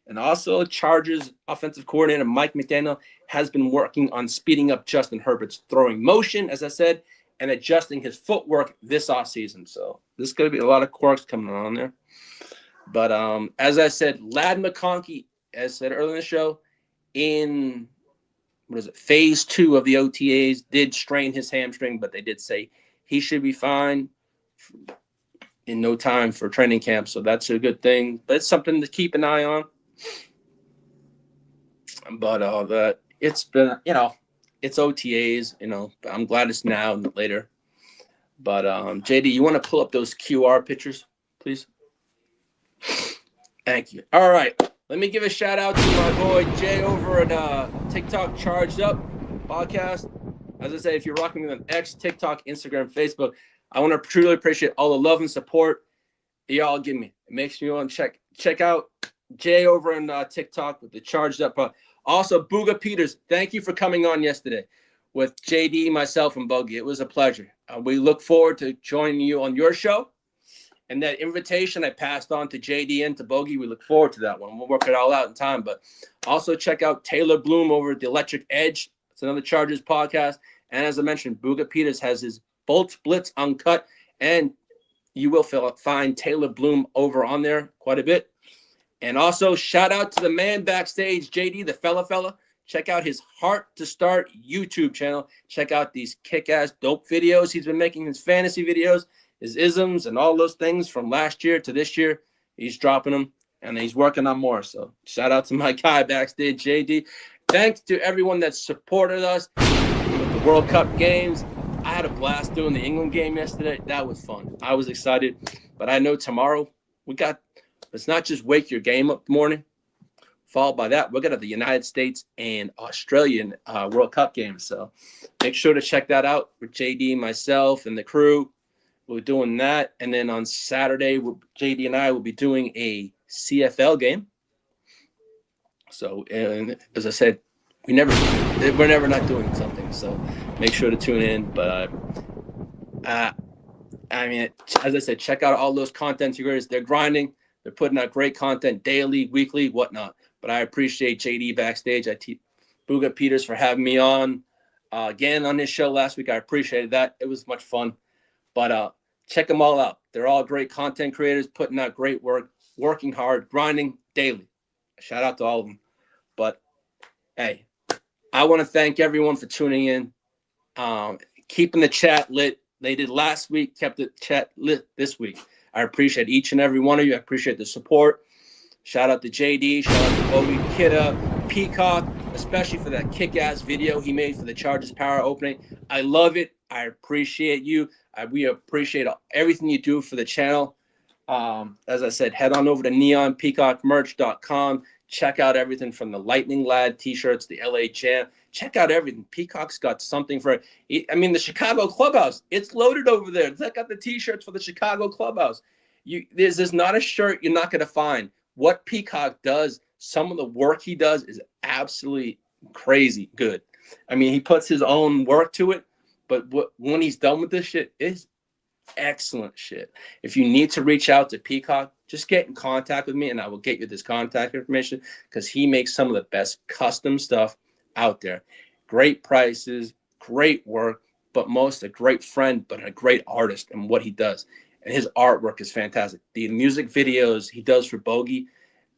And also, Chargers offensive coordinator Mike McDaniel has been working on speeding up Justin Herbert's throwing motion, as I said, and adjusting his footwork this offseason. So there's going to be a lot of quirks coming on there. But as I said, Ladd McConkey, as said earlier in the show, in phase 2 of the OTAs, did strain his hamstring, but they did say he should be fine in no time for training camp. So that's a good thing. But it's something to keep an eye on. But it's been, it's OTAs, but I'm glad it's now and later. But JD, you want to pull up those QR pictures, please? Thank you. All right. Let me give a shout out to my boy Jay over at TikTok Charged Up podcast. As I say, if you're rocking with an X, TikTok, Instagram, Facebook, I want to truly appreciate all the love and support y'all give me. It makes me want to check out Jay over on TikTok with the Charged Up. Also, Booga Peters, thank you for coming on yesterday with JD, myself, and Bogey. It was a pleasure. We look forward to joining you on your show. And that invitation I passed on to JD and to Bogey. We look forward to that one. We'll work it all out in time. But also check out Taylor Bloom over at the Electric Edge. It's another Chargers podcast. And as I mentioned, Booga Peters has his BoltBlitz Uncut. And you will find Taylor Bloom over on there quite a bit. And also shout out to the man backstage, JD, the fella. Check out his Heart to Start YouTube channel. Check out these kick-ass dope videos. He's been making his fantasy videos, his isms, and all those things from last year to this year. He's dropping them, and he's working on more. So shout out to my guy backstage, JD. Thanks to everyone that supported us with the World Cup games. I had a blast doing the England game yesterday. That was fun. I was excited. But I know tomorrow it's not just wake your game up in the morning. Followed by that, we're going to have the United States and Australian World Cup games. So make sure to check that out with JD, myself, and the crew. We're doing that. And then on Saturday, JD and I will be doing a CFL game. So, and as I said, we're never not doing something. So make sure to tune in. But I mean, as I said, check out all those content creators. They're grinding. They're putting out great content daily, weekly, whatnot. But I appreciate JD backstage. Booga Peters for having me on again on this show last week. I appreciated that. It was much fun. But check them all out. They're all great content creators, putting out great work, working hard, grinding daily. Shout out to all of them. But, hey, I want to thank everyone for tuning in, keeping the chat lit. They did last week, kept the chat lit this week. I appreciate each and every one of you. I appreciate the support. Shout out to JD. Shout out to Bobby, Kidda, Peacock, especially for that kick-ass video he made for the Chargers Power opening. I love it. I appreciate you. We appreciate everything you do for the channel. As I said, head on over to neonpeacockmerch.com. Check out everything from the Lightning Lad t-shirts, the LA Jam. Check out everything. Peacock's got something for it. I mean, the Chicago Clubhouse, it's loaded over there. Check out the t-shirts for the Chicago Clubhouse. There's not a shirt you're not going to find. What Peacock does, some of the work he does is absolutely crazy good. I mean, he puts his own work to it, but when he's done with this shit, it's excellent shit. If you need to reach out to Peacock, just get in contact with me and I will get you this contact information because he makes some of the best custom stuff out there. Great prices, great work, but most a great friend, but a great artist in what he does. And his artwork is fantastic. The music videos he does for Bogey,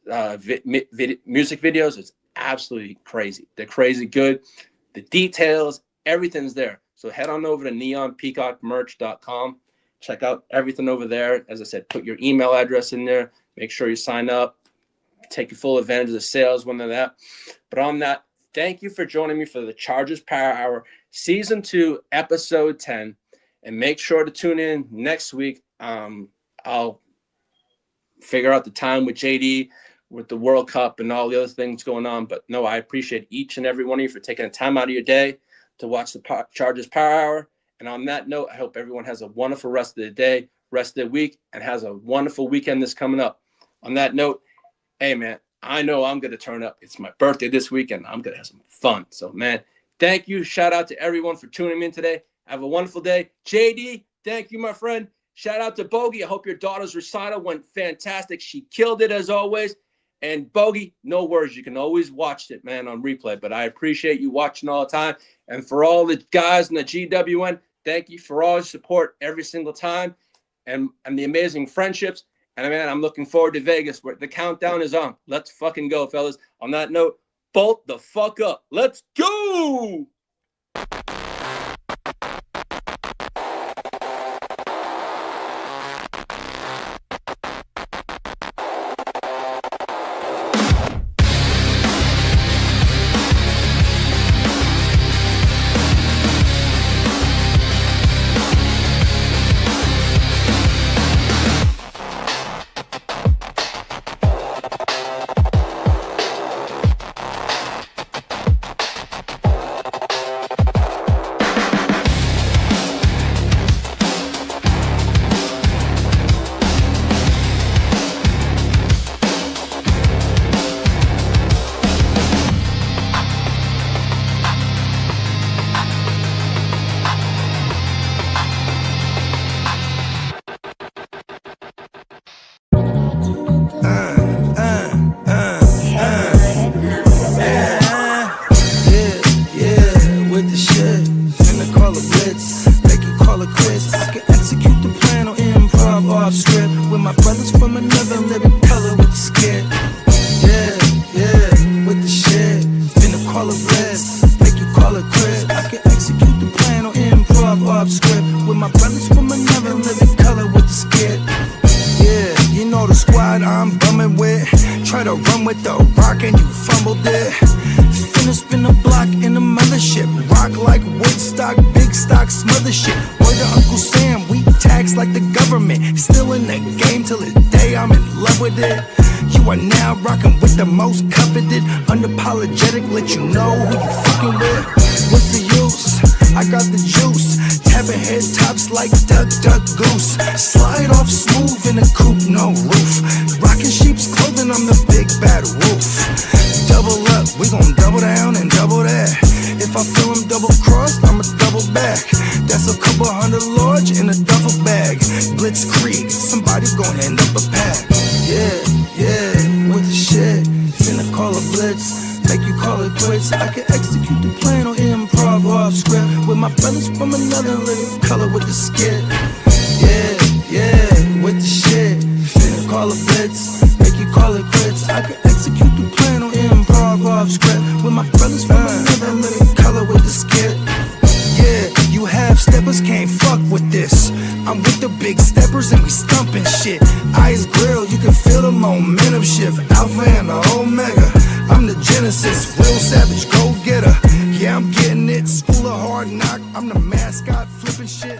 music videos is absolutely crazy. They're crazy good. The details, everything's there. So head on over to neonpeacockmerch.com. Check out everything over there. As I said, put your email address in there. Make sure you sign up. Take full advantage of the sales when they're that. But on that, thank you for joining me for the Chargers Power Hour, Season 2, Episode 10. And make sure to tune in next week. I'll figure out the time with JD, with the World Cup and all the other things going on. But no, I appreciate each and every one of you for taking the time out of your day to watch the Chargers Power Hour. And on that note, I hope everyone has a wonderful rest of the day, rest of the week, and has a wonderful weekend that's coming up. On that note, hey, man, I know I'm going to turn up. It's my birthday this weekend. I'm going to have some fun. So, man, thank you. Shout out to everyone for tuning in today. Have a wonderful day. JD, thank you, my friend. Shout out to Bogey. I hope your daughter's recital went fantastic. She killed it as always. And Bogey, no worries. You can always watch it, man, on replay. But I appreciate you watching all the time. And for all the guys in the GWN, thank you for all your support every single time and the amazing friendships. And, man, I'm looking forward to Vegas where the countdown is on. Let's fucking go, fellas. On that note, bolt the fuck up. Let's go! call it blitz, make you call it quits. I can execute the plan or improv off script with my brothers from another living color with the skit. Yeah, you know the squad I'm bumming with. Try to run with the rock and you fumbled it. Finna spin the block in the mothership. Rock like Woodstock, big stock, smother shit. Word to Uncle Sam, we tax like the government. Still in the game till the day I'm in love with it. You are now rocking with the most coveted. Unapologetic, let you know who you fucking with. What's the use? I got the juice. Tapping head tops like Duck, Duck, Goose. Slide off smooth in a coupe, no roof. Rocking sheep's clothing, I'm the big bad wolf. Double up, we gon' double down and double that. If I feel I'm double crossed, I'ma double back. That's a couple hundred large in a duffel bag. Blitzkrieg, somebody's gon' end up a pack. Yeah, yeah, with the shit. Finna call a blitz, make you call it quits. I can execute the plan or improv off script with my brothers from another living color with the skit. Yeah, yeah, with the shit. Finna call a blitz, make you call it quits. I can execute the plan or improv off script with my brothers from another living color with the skit. Yeah, you half steppers can't fuck with this. I'm with the big steppers and we stumping shit. Ice grill, you can feel the momentum shift. Alpha and the Omega, I'm the Genesis, real savage, go getter. Yeah, I'm getting it. School of hard knock, I'm the mascot, flipping shit.